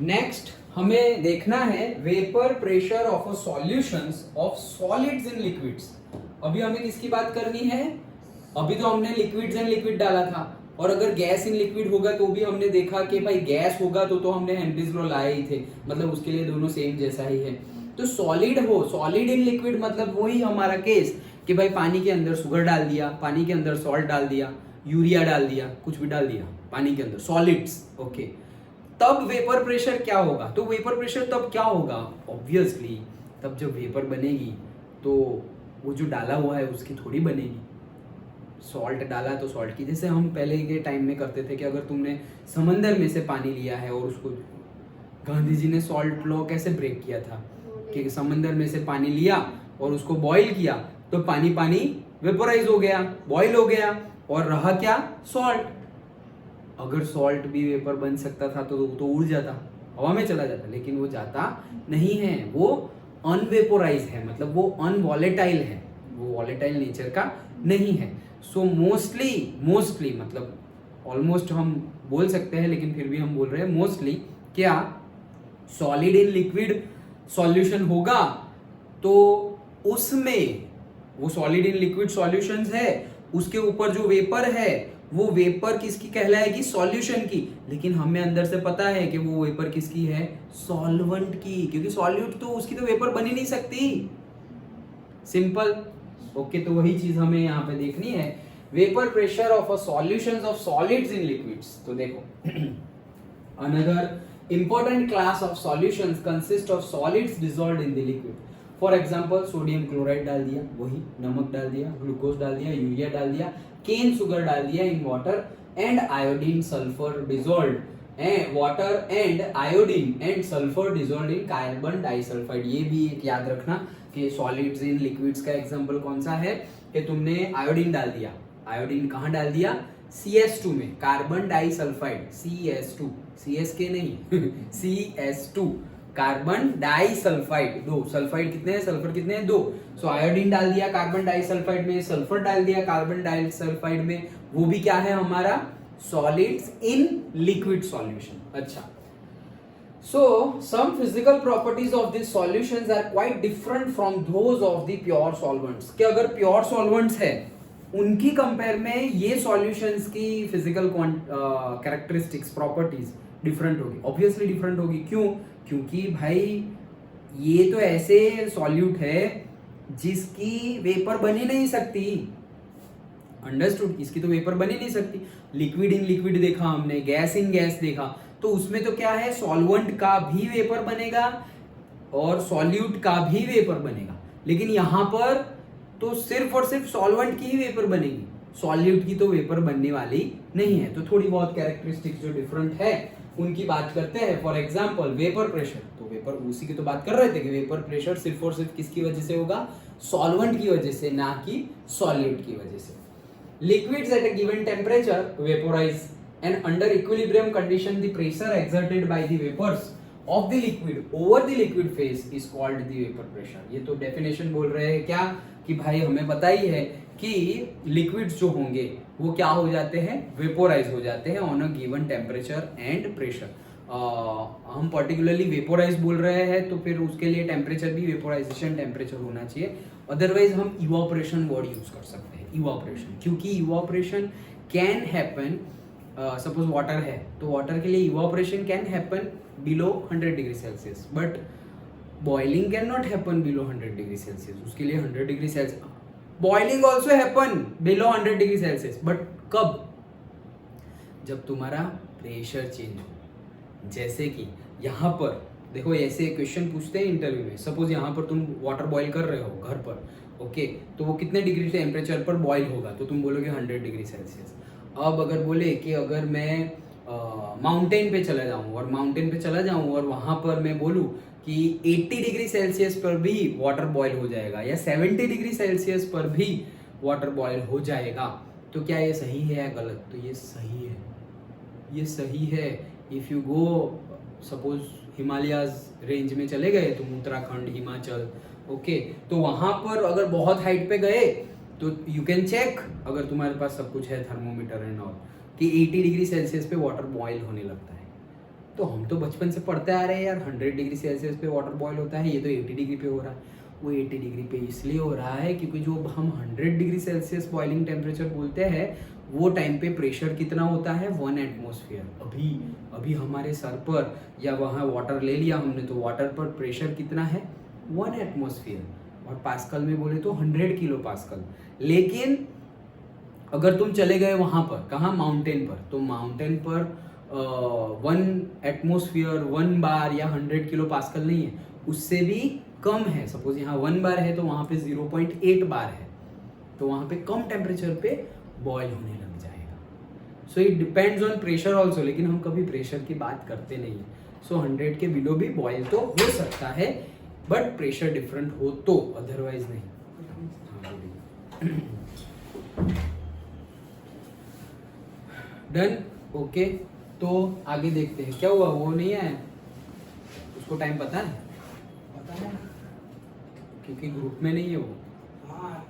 Next हमें देखना है vapour pressure of a solutions of solids in liquids. अभी हमें किसकी बात करनी है? अभी तो हमने लिक्विड्स एंड लिक्विड डाला था, और अगर गैस इन लिक्विड होगा तो भी हमने देखा कि भाई गैस होगा तो हमने हेनरीज लॉ लाए ही थे, मतलब उसके लिए दोनों सेम जैसा ही है। तो सॉलिड हो, सॉलिड इन लिक्विड मतलब वही हमारा केस कि भाई पानी के अंदर शुगर डाल दिया, पानी के अंदर सॉल्ट डाल दिया, यूरिया डाल दिया, कुछ भी डाल दिया पानी के अंदर, सॉलिड्स। ओके, तब वेपर प्रेशर क्या होगा? तो वेपर प्रेशर तब क्या होगा? ऑब्वियसली तब जब वेपर बनेगी तो वो जो डाला हुआ है उसकी थोड़ी बनेगी। सॉल्ट डाला तो सॉल्ट की, जैसे हम पहले के टाइम में करते थे कि अगर तुमने समंदर में से पानी लिया है और उसको, गांधी जी ने सॉल्ट लॉ कैसे ब्रेक किया था कि समंदर में से पानी लिया और उसको बॉईल किया तो पानी पानी वेपोराइज हो गया, बॉईल हो गया, और रहा क्या? सॉल्ट। अगर सॉल्ट भी वेपर बन सकता था तो उड़ जाता, हवा में चला जाता, लेकिन वो जाता नहीं है, वो अनवेपोराइज है, मतलब वो अनवॉलेटाइल है, वो वॉलेटाइल नेचर का नहीं है। सो मोस्टली मतलब ऑलमोस्ट हम बोल सकते हैं, लेकिन फिर भी हम बोल रहे हैं मोस्टली, क्या सॉलिड इन लिक्विड सॉल्यूशन होगा तो उसमें वो सॉलिड इन लिक्विड सॉल्यूशंस है, उसके ऊपर जो वेपर है वो वेपर किसकी कहलाएगी? सॉल्यूशन की। लेकिन हमें अंदर से पता है कि वो वेपर किसकी है? सॉल्वेंट की, क्योंकि सॉल्यूट तो उसकी तो वेपर बन ही नहीं सकती। सिंपल। ओके, तो वही चीज हमें यहाँ पे देखनी है, vapour pressure of a solutions of solids in liquids. तो देखो another important class of solutions consist of solids dissolved in the liquid. For example sodium chloride डाल दिया, वही नमक डाल दिया, ग्लूकोज डाल दिया, यूरिया डाल दिया, केन शुगर डाल दिया in water and iodine sulphur dissolved, water and iodine and sulphur dissolved in carbon disulphide. ये भी एक याद रखना कि सॉलिड्स इन लिक्विड्स का एग्जांपल कौन सा है कि तुमने आयोडीन डाल दिया, आयोडीन कहाँ डाल दिया? CS2 में, कार्बन डाइसल्फाइड, CS2, CSK नहीं CS2, कार्बन डाइसल्फाइड, दो सल्फाइड कितने हैं? सल्फर कितने हैं? दो। सो आयोडीन डाल दिया कार्बन डाइसल्फाइड में, सल्फर डाल दिया कार्बन डाइसल्फाइड में, वो भी क्या है हमारा? सॉलिड्स इन लिक्विड सॉल्यूशन। अच्छा, so some physical properties of these solutions are quite different from those of the pure solvents। कि अगर प्योर सॉल्वेंट्स है उनकी कंपेयर में ये सॉल्यूशंस की फिजिकल कैरेक्टरिस्टिक्स प्रॉपर्टीज डिफरेंट होगी, ऑब्वियसली डिफरेंट होगी। क्यों? क्योंकि भाई ये तो ऐसे सॉल्यूट है जिसकी वेपर बन ही नहीं सकती। अंडरस्टूड? इसकी तो वेपर बन ही नहीं सकती। लिक्विड इन लिक्विड देखा हमने, गैस इन गैस देखा, तो उसमें तो क्या है? सॉल्वेंट का भी वेपर बनेगा और सॉल्यूट का भी वेपर बनेगा, लेकिन यहां पर तो सिर्फ और सिर्फ सॉल्वेंट की ही वेपर बनेगी, सॉल्यूट की तो वेपर बनने वाली नहीं है। तो थोड़ी बहुत कैरेक्टरिस्टिक्स जो डिफरेंट है उनकी बात करते हैं। फॉर एग्जांपल वेपर प्रेशर, तो वेपर उसी की तो बात कर रहे थे कि वेपर प्रेशर सिर्फ और सिर्फ किसकी वजह से होगा? सॉल्वेंट की वजह से, ना कि सॉल्यूट की वजह से। Liquids at a given temperature vaporize, and under equilibrium condition the pressure exerted by the vapors of the liquid over the liquid phase is called the vapor pressure। ये तो डेफिनेशन बोल रहे हैं क्या कि भाई हमें पता ही है कि लिक्विड्स जो होंगे वो क्या हो जाते हैं? वेपोराइज हो जाते हैं on a given temperature and pressure. हम पर्टिकुलरली वेपोराइज बोल रहे हैं तो फिर उसके लिए टेम्परेचर भी वेपोराइजेशन टेम्परेचर होना चाहिए, अदरवाइज हम इवापोरेशन वर्ड यूज कर सकते हैं, इवापोरेशन। क्योंकि evaporation can happen, suppose water है तो वाटर के लिए evaporation can happen below 100 degree Celsius, but boiling can not happen below 100 degree Celsius. उसके लिए 100 degree Celsius, boiling also happen below 100 degree Celsius, but कब? जब तुम्हारा प्रेशर चेंज हो। जैसे कि यहाँ पर देखो, ऐसे क्वेश्चन पूछते हैं इंटरव्यू में, सपोज यहाँ पर तुम वाटर बॉईल कर रहे हो घर पर, ओके, तो वो कितने डिग्री टेम्परेचर पर बॉईल होगा? तो तुम बोलोगे 100 डिग्री सेल्सियस। अब अगर बोले कि अगर मैं माउंटेन पे चला जाऊँ और माउंटेन पे चला जाऊँ और वहाँ पर मैं बोलूँ कि 80 डिग्री सेल्सियस पर भी वाटर बॉईल हो जाएगा या 70 डिग्री सेल्सियस पर भी वाटर बॉईल हो जाएगा, तो क्या ये सही है या गलत? तो ये सही है, ये सही है। If you go suppose Himalayas range में चले गए तुम, उत्तराखंड, हिमाचल, ओके, तो वहाँ पर अगर बहुत हाइट पे गए तो यू कैन चेक, अगर तुम्हारे पास सब कुछ है थर्मोमीटर एंड ऑल, कि 80 डिग्री सेल्सियस पे वाटर बॉईल होने लगता है। तो हम तो बचपन से पढ़ते आ रहे हैं यार 100 डिग्री सेल्सियस पे वाटर बॉयल होता है, ये तो 80 डिग्री पे हो रहा है। वो 80 डिग्री पे इसलिए हो रहा है क्योंकि जो हम 100 डिग्री सेल्सियस बॉइलिंग टेम्परेचर बोलते हैं वो टाइम पे प्रेशर कितना होता है 1 एटमॉस्फेयर। अभी हमारे सर पर या वहाँ वाटर ले लिया हमने तो वाटर पर प्रेशर कितना है 1 एटमॉस्फेयर, और पास्कल में बोले तो 100 किलो पास्कल। लेकिन अगर तुम चले गए वहाँ पर, कहाँ, माउंटेन पर, तो माउंटेन पर 1 एटमॉस्फेयर 1 बार या 100 किलो पास्कल नहीं है, उससे भी कम है। सपोज यहाँ 1 बार है तो वहाँ पे 0.8 बार है, तो वहाँ पे कम टेम्परेचर पे बॉयल होने लग जाएगा। So it depends on pressure also, लेकिन हम कभी प्रेशर की बात करते नहीं है। सो 100 के बिलो भी बॉयल तो हो सकता है, बट प्रेशर डिफरेंट हो तो, अदरवाइज नहीं। Done, okay. तो आगे देखते हैं क्या हुआ। वो नहीं है, उसको टाइम पता है? पता है क्योंकि ग्रुप में नहीं है वो। हाँ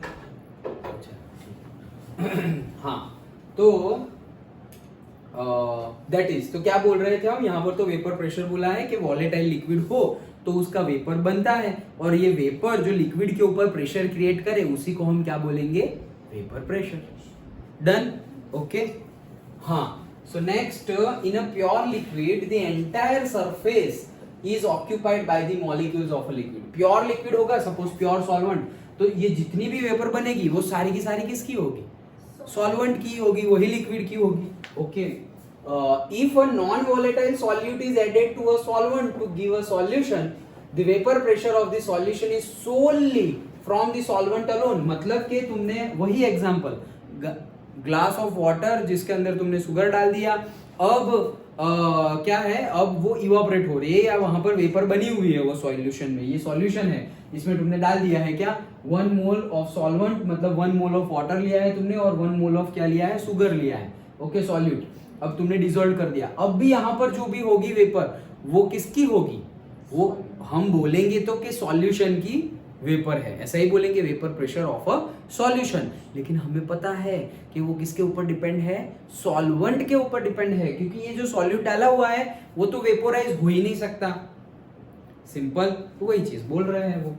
अच्छा हाँ, तो दैट इज, तो क्या बोल रहे थे हम यहाँ पर, तो वेपर प्रेशर बोला है कि वॉलेटाइल लिक्विड हो तो उसका वेपर बनता है, और ये वेपर जो लिक्विड के ऊपर प्रेशर क्रिएट करे उसी को हम क्या बोलेंगे, वेपर प्रेशर। Done, okay. हाँ, so next in a pure liquid the entire surface is occupied by the molecules of a liquid. Pure liquid होगा, suppose pure solvent, तो ये जितनी भी वेपर बनेगी वो सारी की सारी किसकी होगी, सॉल्वेंट की होगी, वही लिक्विड की होगी। Okay, if a non-volatile solute is added to a solvent to give a solution, the vapor pressure of the solution is solely from the solvent alone. मतलब कि तुमने वही एग्जांपल, ग्लास ऑफ वाटर जिसके अंदर तुमने sugar डाल दिया, अब क्या है, अब वो इवापोरेट हो रही है या वहां पर वेपर बनी हुई है वो सॉल्यूशन में, ये सॉल्यूशन है, इसमें तुमने डाल दिया है क्या 1 मोल ऑफ सॉल्वेंट, मतलब 1 मोल ऑफ वाटर लिया है तुमने और 1 मोल ऑफ क्या लिया है, शुगर लिया है। ओके, सॉल्यूट अब तुमने डिसॉल्व कर दिया। अब भी यहाँ पर जो भी होगी वेपर वो किसकी होगी, वो हम बोलेंगे तो कि सॉल्यूशन की वेपर है, ऐसा ही बोलेंगे, vapour pressure of a solution. लेकिन हमें पता है कि वो किसके ऊपर डिपेंड है, सॉल्वेंट के ऊपर डिपेंड है, क्योंकि ये जो सॉल्यूट डाला हुआ है वो तो वेपोराइज हो ही नहीं सकता। सिंपल, तो वही चीज बोल रहे हैं वो।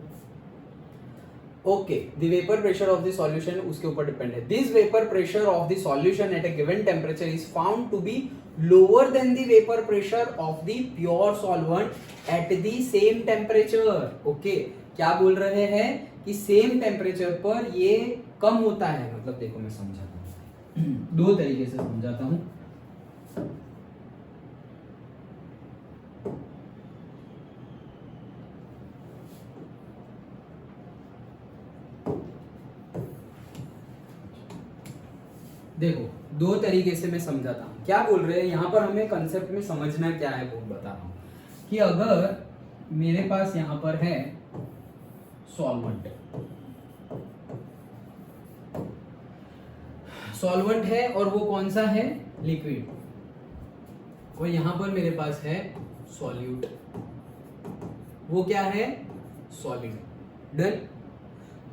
Okay, the vapour pressure of the solution उसके ऊपर डिपेंड है। This vapour pressure of the solution at a given temperature is found to be lower than the vapour pressure of the pure solvent at the same temperature. Okay, क्या बोल रहे हैं कि same temperature पर ये कम होता है। मतलब देखो मैं समझाता हूँ, दो तरीके से समझाता हूँ। देखो दो तरीके से मैं समझाता हूँ। क्या बोल रहे हैं यहाँ पर, हमें कंसेप्ट में समझना क्या है वो बता रहा हूँ कि अगर मेरे पास यहाँ पर है सॉल्वेंट है और वो कौन सा है, लिक्विड, और यहां पर मेरे पास है सॉल्यूट, वो क्या है, सॉलिड। डन।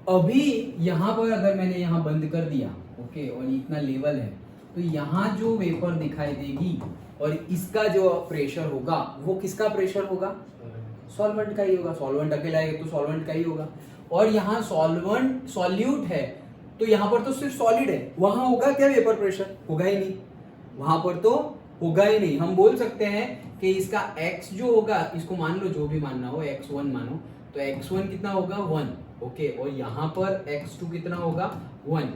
अभी यहां पर अगर मैंने यहां बंद कर दिया, ओके, और इतना लेवल है, तो यहां जो वेपर दिखाई देगी और इसका जो प्रेशर होगा वो किसका प्रेशर होगा, सॉल्वेंट का ही होगा। सॉल्वेंट अकेला है तो सॉल्वेंट का ही होगा। और यहाँ सॉल्वेंट सॉल्यूट है तो यहाँ पर तो सिर्फ सॉलिड है, वहां होगा क्या वेपर प्रेशर, होगा ही नहीं, वहां पर तो होगा ही नहीं। हम बोल सकते हैं कि इसका x जो होगा, इसको मान लो जो भी मानना हो, x1 मानो, तो x1 कितना होगा 1, ओके, और यहाँ पर x2 कितना होगा 1।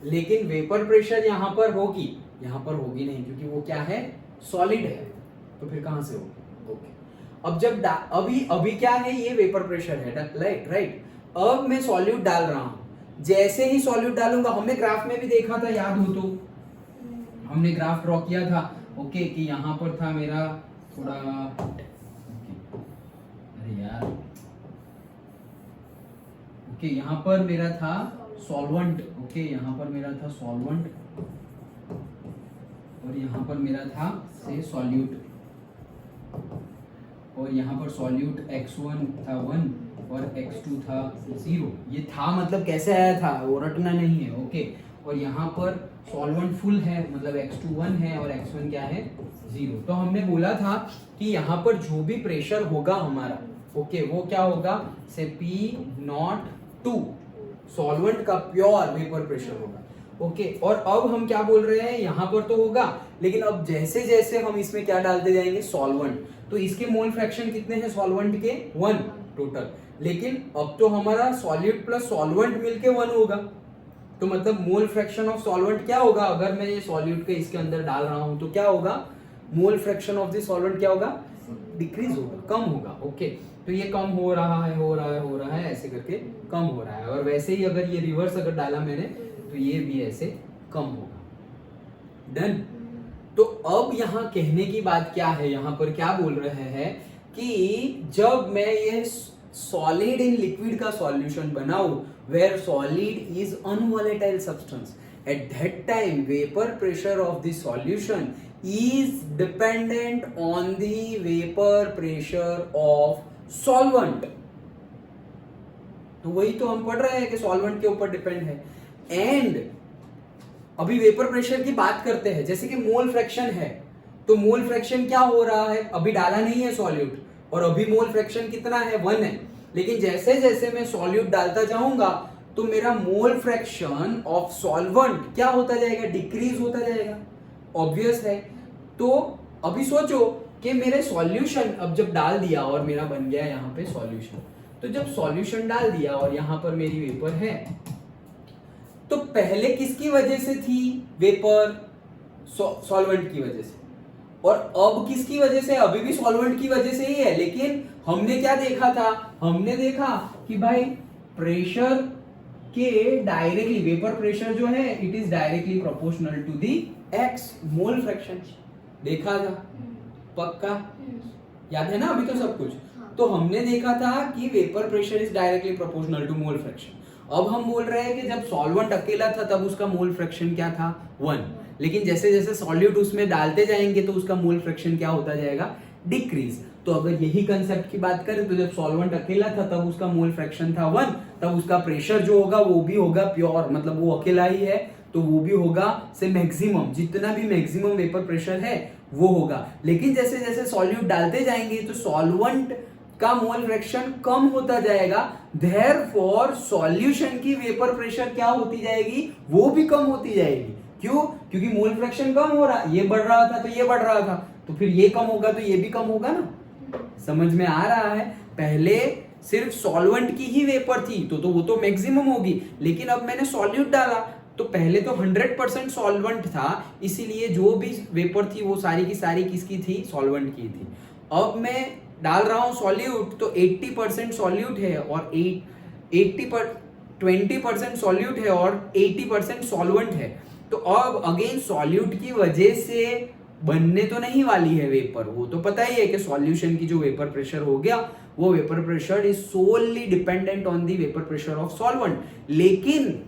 लेकिन वेपर प्रेशर यहाँ पर होगी, यहाँ पर होगी नहीं, क्योंकि वो क्या है, सॉलिड है, तो फिर कहां से होगी। ओके, अब जब अभी क्या है, ये वेपर प्रेशर है, राइट। अब मैं सॉल्यूट डाल रहा हूं, जैसे ही सॉल्यूट डालूंगा, हमने ग्राफ में भी देखा था, याद हो तो हमने ग्राफ ड्रॉ किया था, ओके, कि यहां पर था मेरा थोड़ा, अरे यार, ओके, यहां पर मेरा था सॉल्वेंट, ओके, यहां पर मेरा था सॉल्वेंट और यहां पर मेरा था से सॉल्यूट, और यहाँ पर सॉल्यूट x1 था 1 और x2 था 0। ये था मतलब कैसे आया था वो रटना नहीं है, ओके। और यहाँ पर सॉल्वेंट फुल है मतलब x2 1 है और x1 क्या है 0। तो हमने बोला था कि यहाँ पर जो भी प्रेशर होगा हमारा ओके वो क्या होगा से P02 सॉल्वेंट का प्योर वेपर प्रेशर होगा ओके। और अब हम क्या बोल रहे हैं यहाँ पर तो होगा लेकिन अब जैसे जैसे हम इसमें क्या डालते जाएंगे सॉल्वेंट, तो इसके मोल फ्रैक्शन कितने हैं सॉल्वेंट के 1 टोटल, लेकिन अब तो हमारा सॉल्यूट प्लस सॉल्वेंट मिलके 1 होगा। तो मतलब मोल फ्रैक्शन ऑफ सॉल्वेंट क्या होगा अगर मैं ये सॉल्यूट के इसके अंदर डाल रहा हूं तो क्या होगा mole fraction of the solvent क्या होगा डिक्रीज होगा कम होगा ओके। तो ये कम हो रहा है ऐसे करके कम हो रहा है और वैसे ही अगर ये रिवर्स अगर डाला मैंने तो ये भी ऐसे कम होगा। डन। तो अब यहाँ कहने की बात क्या है, यहाँ पर क्या बोल रहे हैं कि जब मैं ये सॉलिड इन लिक्विड का सॉल्यूशन बनाऊं where solid is unvolatile substance, at that time vapor pressure of the solution is dependent on the vapor pressure of solvent। तो वही तो हम पढ़ रहे हैं कि सॉल्वेंट के ऊपर डिपेंड है। एंड अभी वेपर प्रेशर की बात करते हैं, जैसे कि मोल फ्रैक्शन है तो मोल फ्रैक्शन क्या हो रहा है, अभी डाला नहीं है सॉल्यूट और अभी मोल फ्रैक्शन कितना है 1 है, लेकिन जैसे जैसे मैं सॉल्यूट डालता जाऊंगा तो मेरा मोल फ्रैक्शन ऑफ सॉल्वेंट क्या होता जाएगा डिक्रीज होता जाएगा, ऑब्वियस है। तो अभी सोचो कि मेरे सॉल्यूशन अब जब डाल दिया और मेरा बन गया यहाँ पे सॉल्यूशन, तो जब सॉल्यूशन डाल दिया और यहाँ पर मेरी वेपर है तो पहले किसकी वजह से थी वेपर, सॉल्वेंट की वजह से, और अब किसकी वजह से, अभी भी सॉल्वेंट की वजह से ही है। लेकिन हमने क्या देखा था, हमने देखा कि भाई प्रेशर के डायरेक्टली वेपर प्रेशर जो है it is directly proportional to the X mole fraction, देखा था पक्का, याद है ना अभी तो सब कुछ। तो हमने देखा था कि vapour pressure is directly proportional to mole fraction. अब हम बोल रहे हैं कि जब सॉल्वेंट अकेला था तब उसका मोल फ्रैक्शन क्या था 1, लेकिन जैसे जैसे सॉल्यूट उसमें डालते जाएंगे तो उसका मोल फ्रैक्शन क्या होता जाएगा डिक्रीज। तो अगर यही कंसेप्ट की बात करें तो जब सॉल्वेंट अकेला था तब उसका मोल फ्रैक्शन था 1, तब उसका प्रेशर जो होगा वो भी होगा प्योर, मतलब वो अकेला ही है तो वो भी होगा से मैक्सिमम, जितना भी मैक्सिमम वेपर प्रेशर है वो होगा। लेकिन जैसे जैसे सॉल्यूट डालते जाएंगे तो सॉल्वेंट का मोल फ्रैक्शन कम होता जाएगा, देयरफॉर सॉल्यूशन की वेपर प्रेशर क्या होती जाएगी वो भी कम होती जाएगी। क्यों, क्योंकि मोल फ्रैक्शन कम हो रहा, ये बढ़ रहा था तो ये बढ़ रहा था, तो फिर ये कम होगा तो ये भी कम होगा ना। समझ में आ रहा है, पहले सिर्फ सॉल्वेंट की ही वेपर थी तो वो तो मैक्सिमम होगी, लेकिन अब मैंने सॉल्यूट डाला तो पहले तो 100% सॉल्वेंट था, इसीलिए जो भी वेपर थी वो सारी की सारी किसकी थी, सॉल्वेंट की थी। अब मैं डाल रहा हूं सॉल्यूट तो 80% सॉल्यूट है और 20% सॉल्यूट है और 80% सॉल्वेंट है। तो अब अगेन सॉल्यूट की वजह से बनने तो नहीं वाली है वेपर, वो तो पता ही है कि सॉल्यूशन की जो वेपर प्रेशर हो गया वो vapour pressure is solely dependent on the vapour pressure of solvent. लेकिन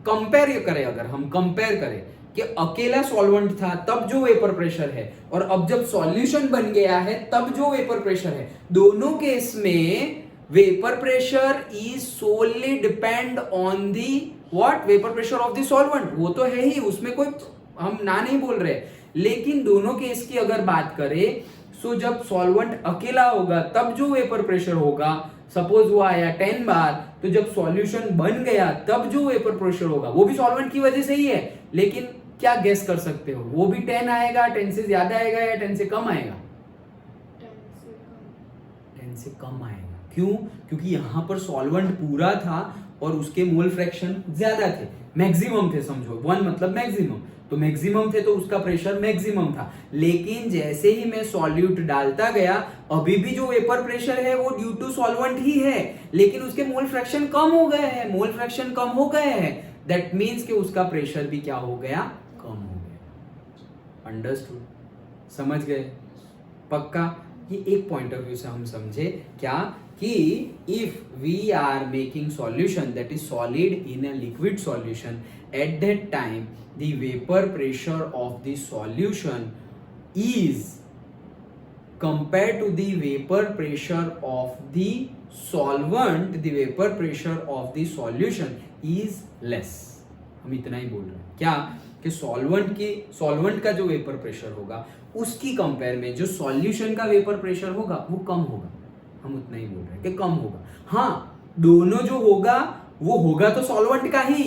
कंपेयर करें, अगर हम कंपेयर करें कि अकेला सॉल्वेंट था तब जो वेपर प्रेशर है और अब जब सॉल्यूशन बन गया है तब जो वेपर प्रेशर है, दोनों केस में vapour pressure is solely depend on the what, vapour pressure of the solvent. वो तो है ही, उसमें कोई हम ना नहीं बोल रहे, लेकिन दोनों केस की अगर बात करें सो जब सॉल्वेंट अकेला होगा तब जो वेपर प्रेशर होगा, सपोज वो आया 10 बार, तो जब सॉल्यूशन बन गया तब जो वेपर प्रेशर होगा वो भी सॉल्वेंट की वजह से ही है, लेकिन क्या गेस कर सकते हो, वो भी 10 आएगा, 10 से ज्यादा आएगा या 10 से कम आएगा? 10 से कम आएगा। क्यों? क्योंकि यहां पर सॉल्वेंट पूरा था और उसके मोल फ्रैक्शन ज्यादा थे, मैक्सिमम थे, समझो 1 मतलब मैक्सिमम, तो मैक्सिमम थे तो उसका प्रेशर मैक्सिमम था। लेकिन जैसे ही मैं सॉल्यूट डालता गया अभी भी जो वेपर प्रेशर है वो ड्यू टू सॉल्वेंट ही है, लेकिन उसके मोल फ्रैक्शन कम हो गए हैं, मोल फ्रैक्शन कम हो गए हैं, दैट मीन्स कि उसका प्रेशर भी क्या हो गया, कम हो गया। अंडरस्टूड, समझ गए पक्का? ये एक पॉइंट ऑफ व्यू से हम समझे क्या कि if we are making solution that is solid in a liquid solution, at that time the vapor pressure of the solution is compared to the vapor pressure of the solvent, the vapor pressure of the solution is less। हम इतना ही बोल रहे हैं क्या कि solvent का जो vapour pressure होगा उसकी कंपेयर में जो सॉल्यूशन का वेपर प्रेशर होगा वो कम होगा। हम उतना ही बोल रहे हैं कि कम होगा। हाँ, दोनों जो होगा वो होगा तो सॉल्वेंट का ही,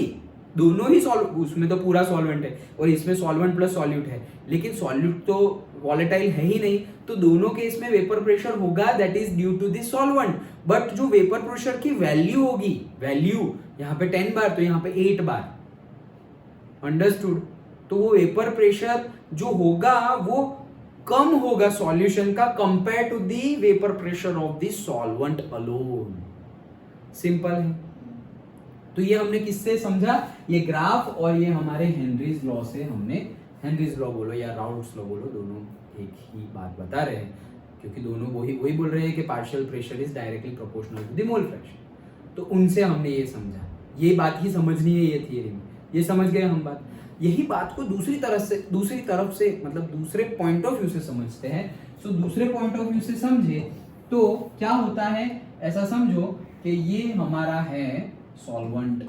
दोनों ही उसमें तो पूरा सॉल्वेंट है और इसमें सॉल्वेंट प्लस सॉल्यूट है, लेकिन सॉल्यूट तो वॉलेटाइल है ही नहीं, तो दोनों केस में वेपर प्रेशर होगा that is due to this solvent. But जो वेपर प्रेशर की वैल्यू होगी, वैल्यू यहाँ पे 10 बार तो यहाँ पे 8 बार, अंडरस्टूड। तो वो वेपर प्रेशर जो होगा वो कम होगा सॉल्यूशन का compare to the vapour pressure of the solvent alone. Simple है। तो ये हमने किससे समझा, ये ग्राफ और ये हमारे हेनरीज लॉ से हमने, हेनरीज लॉ बोलो या राउल्ट्स लॉ बोलो, दोनों एक ही बात बता रहे हैं, क्योंकि दोनों वही बोल रहे हैं कि partial pressure is directly proportional to the mole fraction. तो उनसे हमने ये समझा, ये बात ही समझनी है ये थियरी में, ये समझ गए हम बात। यही बात को दूसरी तरफ से मतलब दूसरे पॉइंट ऑफ व्यू से समझते हैं। सो दूसरे पॉइंट ऑफ व्यू से समझे तो क्या होता है, ऐसा समझो कि ये हमारा है सॉल्वेंट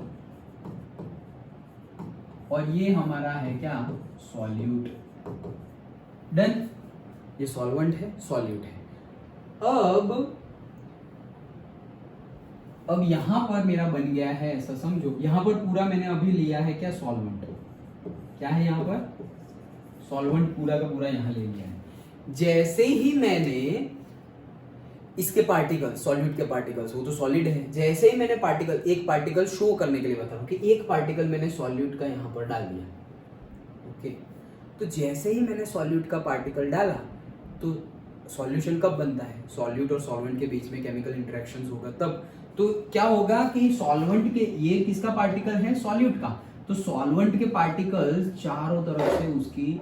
और ये हमारा है क्या, सॉल्यूट। डन, ये सॉल्वेंट है, सॉल्यूट है। अब यहां पर मेरा बन गया है, ऐसा समझो, यहां पर पूरा मैंने अभी लिया है क्या, सॉल्वेंट। क्या है यहां पर, सॉल्वेंट पूरा का पूरा यहां ले लिया है। जैसे ही मैंने इसके पार्टिकल, सॉल्यूट के पार्टिकल्स, वो तो सॉलिड है, जैसे ही मैंने एक पार्टिकल शो करने के लिए बता रहा हूं कि एक पार्टिकल मैंने सॉल्यूट का यहां पर डाल दिया, ओके। तो जैसे ही मैंने सॉल्यूट का पार्टिकल डाला तो सॉल्यूशन कब बनता है, सॉल्यूट और सॉल्वेंट के बीच में केमिकल इंटरेक्शंस होगा तब। तो क्या होगा कि सॉल्वेंट के, ये किसका पार्टिकल है, सॉल्यूट का, तो सॉल्वेंट के पार्टिकल्स चारों तरफ से उसकी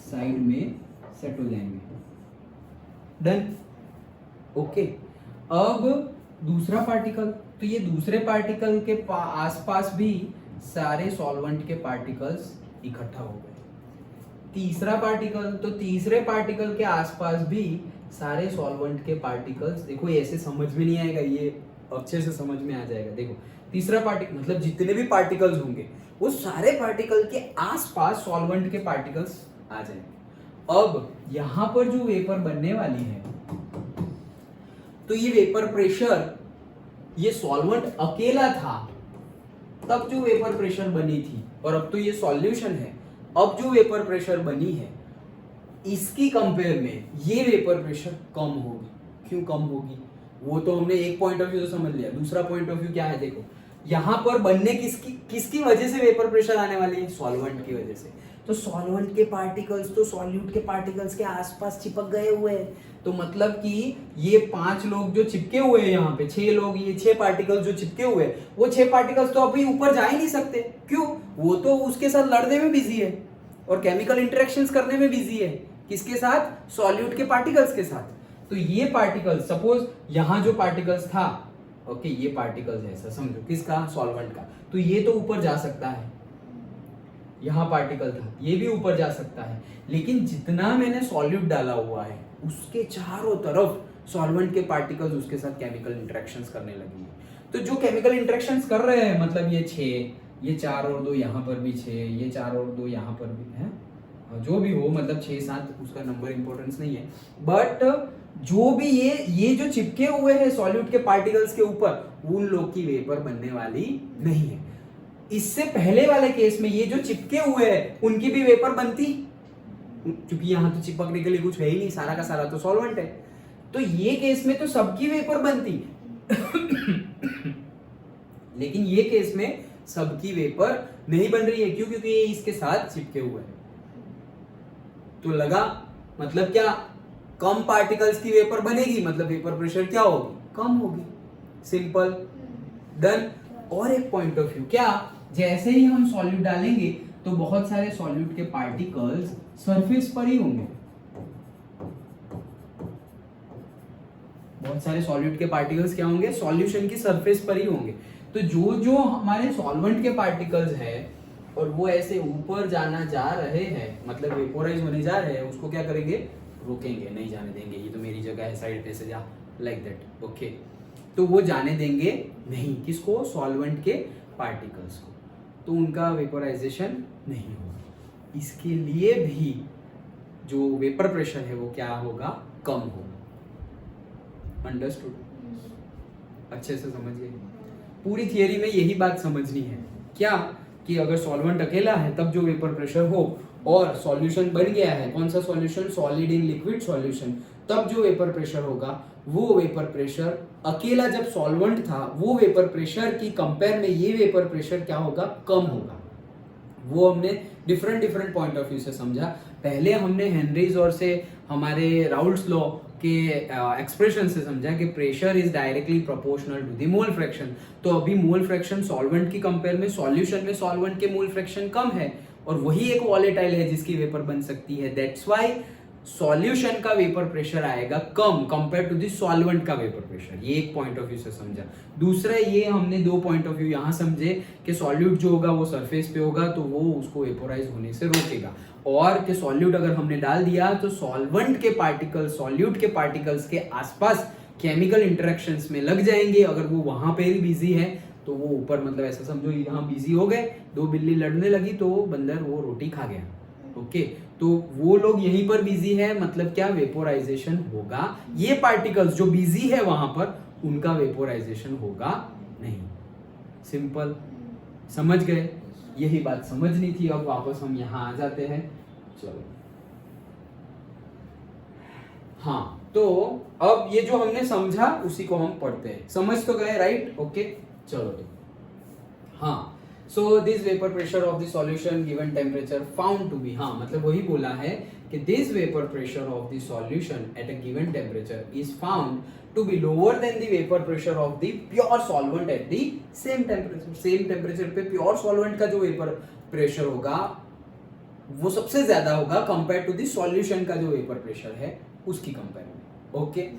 साइड में सेट हो जाएंगे। Done, okay. अब दूसरा पार्टिकल, तो ये दूसरे पार्टिकल के आसपास भी सारे सॉल्वेंट के पार्टिकल्स इकट्ठा हो गए। तीसरा पार्टिकल, तो तीसरे पार्टिकल के आसपास भी सारे सॉल्वेंट के पार्टिकल्स, देखो ऐसे समझ में नहीं आएगा, ये अच्छे से समझ में आ जाएगा। देखो तीसरा पार्टिकल मतलब जितने भी पार्टिकल्स होंगे वो सारे पार्टिकल के आसपास सॉल्वेंट के पार्टिकल्स आ जाएंगे। अब यहां पर जो वेपर बनने वाली है, तो ये वेपर प्रेशर, ये सॉल्वेंट अकेला था तब जो वेपर प्रेशर बनी थी, और अब तो ये सॉल्यूशन है, अब जो वेपर प्रेशर बनी है इसकी कंपेयर में ये वेपर प्रेशर कम होगी। क्यों कम होगी, वो तो हमने एक पॉइंट ऑफ व्यू से समझ लिया। दूसरा पॉइंट ऑफ व्यू क्या है, देखो यहां पर बनने किसकी वजह से वेपर प्रेशर आने वाली है, सॉल्वेंट की वजह से। तो सॉल्वेंट के पार्टिकल्स तो सॉल्यूट के पार्टिकल्स के आसपास चिपक गए हुए हैं, तो मतलब कि ये 5 लोग जो चिपके हुए हैं यहाँ पे, 6 लोग, ये 6 पार्टिकल्स जो चिपके हुए हैं, वो 6 पार्टिकल्स तो अभी ऊपर जा ही नहीं सकते। क्यों, वो तो उसके साथ लड़ने में बिजी है और केमिकल इंटरेक्शंस करने में बिजी है। किसके साथ, सॉल्यूट के पार्टिकल्स के साथ। तो ये पार्टिकल, सपोज यहां जो पार्टिकल्स था, ओके, ये पार्टिकल्स है, ऐसा समझो, किसका, सॉल्वेंट का, तो ये तो ऊपर जा सकता है, यहां पार्टिकल था, ये भी ऊपर जा सकता है, लेकिन जितना मैंने सॉल्यूट डाला हुआ है उसके चारों तरफ सॉल्वेंट के पार्टिकल्स उसके साथ केमिकल इंटरेक्शंस करने लगी है। तो जो केमिकल इंटरेक्शंस कर रहे हैं, मतलब ये 6, ये 4 और 2 यहाँ पर भी 6, ये 4 और 2 यहाँ पर भी है, जो भी हो, मतलब 6-7, उसका नंबर इंपॉर्टेंस नहीं है, बट जो भी ये जो चिपके हुए हैं सॉल्यूट के पार्टिकल्स के ऊपर, उन लोग की वेपर बनने वाली नहीं है। इससे पहले वाले केस में ये जो चिपके हुए हैं उनकी भी वेपर बनती, क्योंकि यहां तो चिपकने के लिए कुछ है ही नहीं, सारा का सारा तो सॉल्वेंट है, तो ये केस में तो सबकी वेपर बनती लेकिन ये केस में सबकी वेपर नहीं बन रही है। क्यों, क्योंकि ये इसके साथ चिपके हुए हैं। तो लगा, मतलब क्या, कम पार्टिकल्स की वेपर बनेगी, मतलब वेपर प्रेशर क्या होगी, कम होगी। Simple, done. और एक पॉइंट ऑफ व्यू, क्या, जैसे ही हम सॉल्यूट डालेंगे तो बहुत सारे सॉल्यूट के पार्टिकल्स सरफेस पर ही होंगे, बहुत सारे सॉल्यूट के पार्टिकल्स क्या होंगे, सॉल्यूशन की सरफेस पर ही होंगे। तो जो हमारे सॉल्वेंट के पार्टिकल्स है और वो ऐसे ऊपर जाना जा रहे हैं, मतलब वेपोराइज होने जा रहे हैं, उसको क्या करेंगे, रोकेंगे, नहीं जाने देंगे, ये तो मेरी जगह है, साइड पे से जा, लाइक दैट, ओके। तो वो जाने देंगे नहीं, किसको, सॉल्वेंट के पार्टिकल्स को। तो उनका वेपोराइजेशन नहीं होगा। इसके लिए भी जो वेपर प्रेशर है वो क्या होगा, कम होगा। अंडरस्टूड? अच्छे से समझ गए? पूरी थियरी में यही बात समझनी है क्या, कि अगर सॉल्वेंट अकेला है तब जो वेपर प्रेशर हो, और सॉल्यूशन बन गया है, कौन सा solution, solid in liquid solution, तब जो वेपर प्रेशर होगा वो वेपर प्रेशर अकेला जब सॉल्वेंट था वो वेपर प्रेशर की कंपेयर में ये वेपर प्रेशर क्या होगा, कम होगा। वो हमने different different point of view से समझा। पहले हमने हेनरीज और से हमारे राउल्ट्स लॉ के एक्सप्रेशन से समझा कि pressure is directly proportional to the mole fraction. तो अभी मोल फ्रैक्शन सॉल्वेंट की कंपेयर में सॉल्यूशन में सॉल्वेंट के मोल फ्रैक्शन कम है, और वही एक वॉलेटाइल है जिसकी वेपर बन सकती है। दैट्स व्हाई सॉल्यूशन का वेपर प्रेशर आएगा कम कंपेयर टू द सॉल्वेंट का वेपर प्रेशर। ये एक पॉइंट ऑफ व्यू से समझा। दूसरा ये हमने दो पॉइंट ऑफ व्यू यहाँ समझे कि सॉल्यूट जो होगा वो सरफेस पे होगा तो वो उसको वेपोराइज होने से रोकेगा, और कि सॉल्यूट अगर हमने डाल दिया तो सॉल्वेंट के पार्टिकल्स सॉल्यूट के पार्टिकल्स के आसपास केमिकल इंटरेक्शंस में लग जाएंगे। अगर वो वहां पे ही बिजी है तो वो ऊपर, मतलब ऐसा समझो यहाँ बिजी हो गए, दो बिल्ली लड़ने लगी तो बंदर वो रोटी खा गया। ओके, तो वो लोग यहीं पर बिजी है, मतलब क्या, वेपोराइजेशन होगा। ये पार्टिकल्स जो बिजी है वहां पर उनका वेपोराइजेशन होगा नहीं। सिंपल, समझ गए? यही बात समझनी थी। अब वापस हम यहां आ जाते हैं। चलो, हाँ, तो अब ये जो हमने समझा उसी को हम पढ़ते हैं। समझ तो गए, राइट? ओके, चलो तो हाँ, so this vapour pressure of the solution given temperature found to be, हाँ मतलब वही बोला है कि this vapour pressure of the solution at a given temperature is found to be lower than the vapour pressure of the pure solvent at the same temperature. Same temperature पे pure solvent का जो vapour pressure होगा वो सबसे ज्यादा होगा compare to the solution का जो वेपर प्रेशर है उसकी कंपेयर में। Okay,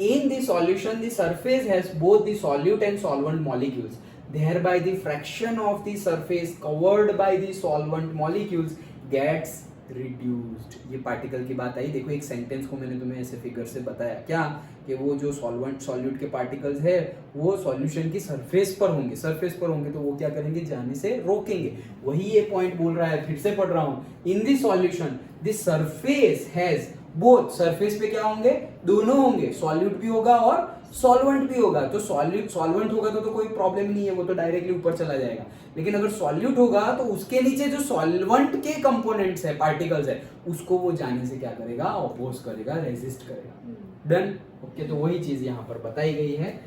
in the solution the surface has both the solute and solvent molecules, thereby the fraction of the surface covered by the solvent molecules gets reduced। ये particle की बात आई। देखो एक सेंटेंस को मैंने तुम्हें ऐसे फिगर से बताया क्या, कि वो जो सॉल्वेंट सॉल्यूट के पार्टिकल्स है वो सॉल्यूशन की सरफेस पर होंगे, सरफेस पर होंगे तो वो क्या करेंगे, जाने से रोकेंगे। वही ये पॉइंट बोल रहा है, फिर से पढ़ रहा हूँ। इन the solution the surface has both, surface पे क्या होंगे, दोनों होंगे, सॉल्यूट भी होगा और सॉल्वेंट भी होगा। तो सॉल्वेंट होगा तो कोई प्रॉब्लम नहीं है, वो तो डायरेक्टली ऊपर चला जाएगा। लेकिन अगर सॉल्यूट होगा तो उसके नीचे जो सॉल्वेंट के कंपोनेंट्स है, पार्टिकल्स है, उसको वो जाने से क्या करेगा, अपोज करेगा, रेजिस्ट करेगा। डन? ओके, तो वही चीज यहाँ पर बताई गई है।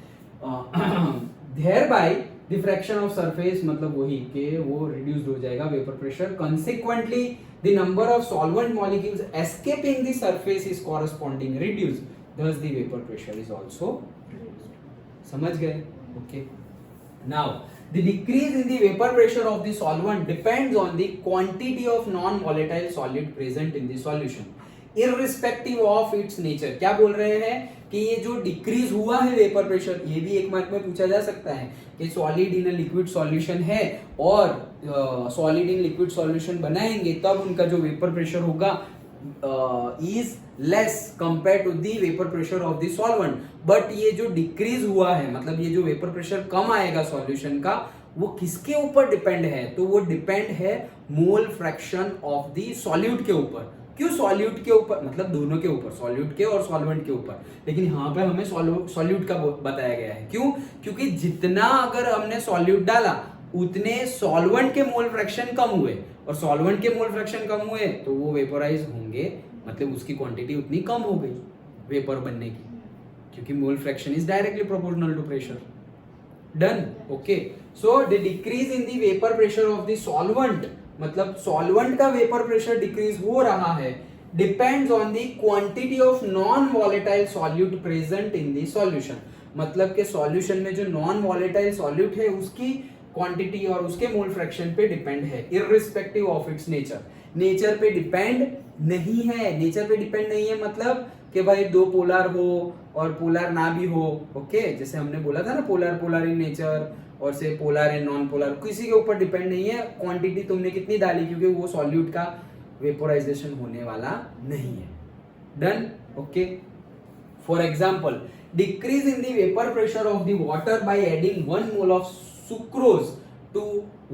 thereby the fraction of surface, मतलब वही कि वो reduced हो जाएगा vapour pressure. consequently the number of solvent molecules escaping the surface is corresponding reduced, thus the vapor pressure is also reduced। समझ गए? okay, now the decrease in the vapor pressure of the solvent depends on the quantity of non-volatile solid present in the solution irrespective of its nature। क्या बोल रहे हैं कि ये जो decrease हुआ है वेपर प्रेशर, ये भी एक मार्क में पूछा जा सकता है कि सॉलिड इन लिक्विड सॉल्यूशन है और सॉलिड इन लिक्विड सॉल्यूशन बनाएंगे तब उनका जो वेपर प्रेशर होगा is less compare to the vapour pressure of the solvent. But ये जो डिक्रीज हुआ है, मतलब ये जो वेपर प्रेशर कम आएगा सॉल्यूशन का, वो किसके ऊपर डिपेंड है, तो वो डिपेंड है mole fraction of the solute के ऊपर। क्यों सॉल्यूट के ऊपर, मतलब दोनों के ऊपर, सॉल्यूट के और सॉल्वेंट के ऊपर, लेकिन यहाँ पे हमें सॉल्यूट का बताया गया है। क्यों? क्योंकि जितना अगर हमने सॉल्यूट डाला उतने सॉल्वेंट के मोल फ्रैक्शन कम हुए, और सॉल्वेंट के मोल फ्रैक्शन कम हुए तो वो वेपोराइज होंगे, मतलब उसकी क्वांटिटी उतनी कम हो गई वेपर बनने की, क्योंकि mole fraction is directly proportional to pressure. Done? Okay, so the decrease in the vapour pressure of the solvent, मतलब सॉल्वेंट का वेपर प्रेशर डिक्रीज हो रहा है, depends on the quantity of non volatile solute present in the solution. मतलब के solution में जो non volatile solute है उसकी क्वांटिटी और उसके मोल फ्रैक्शन पे डिपेंड है, irrespective of its nature. Nature पे डिपेंड नहीं है, नेचर पे डिपेंड नहीं है मतलब कि भाई दो पोलर हो और पोलर ना भी हो। ओके, जैसे हमने बोला था ना, पोलर इन नेचर और से पोलर एंड नॉन पोलर, किसी के ऊपर डिपेंड नहीं है क्वांटिटी तुमने कितनी डाली, क्योंकि वो सॉल्यूट का वेपोराइजेशन होने वाला नहीं है। Done? Okay, for example decrease in the vapour pressure of the water by adding 1 mole of sucrose to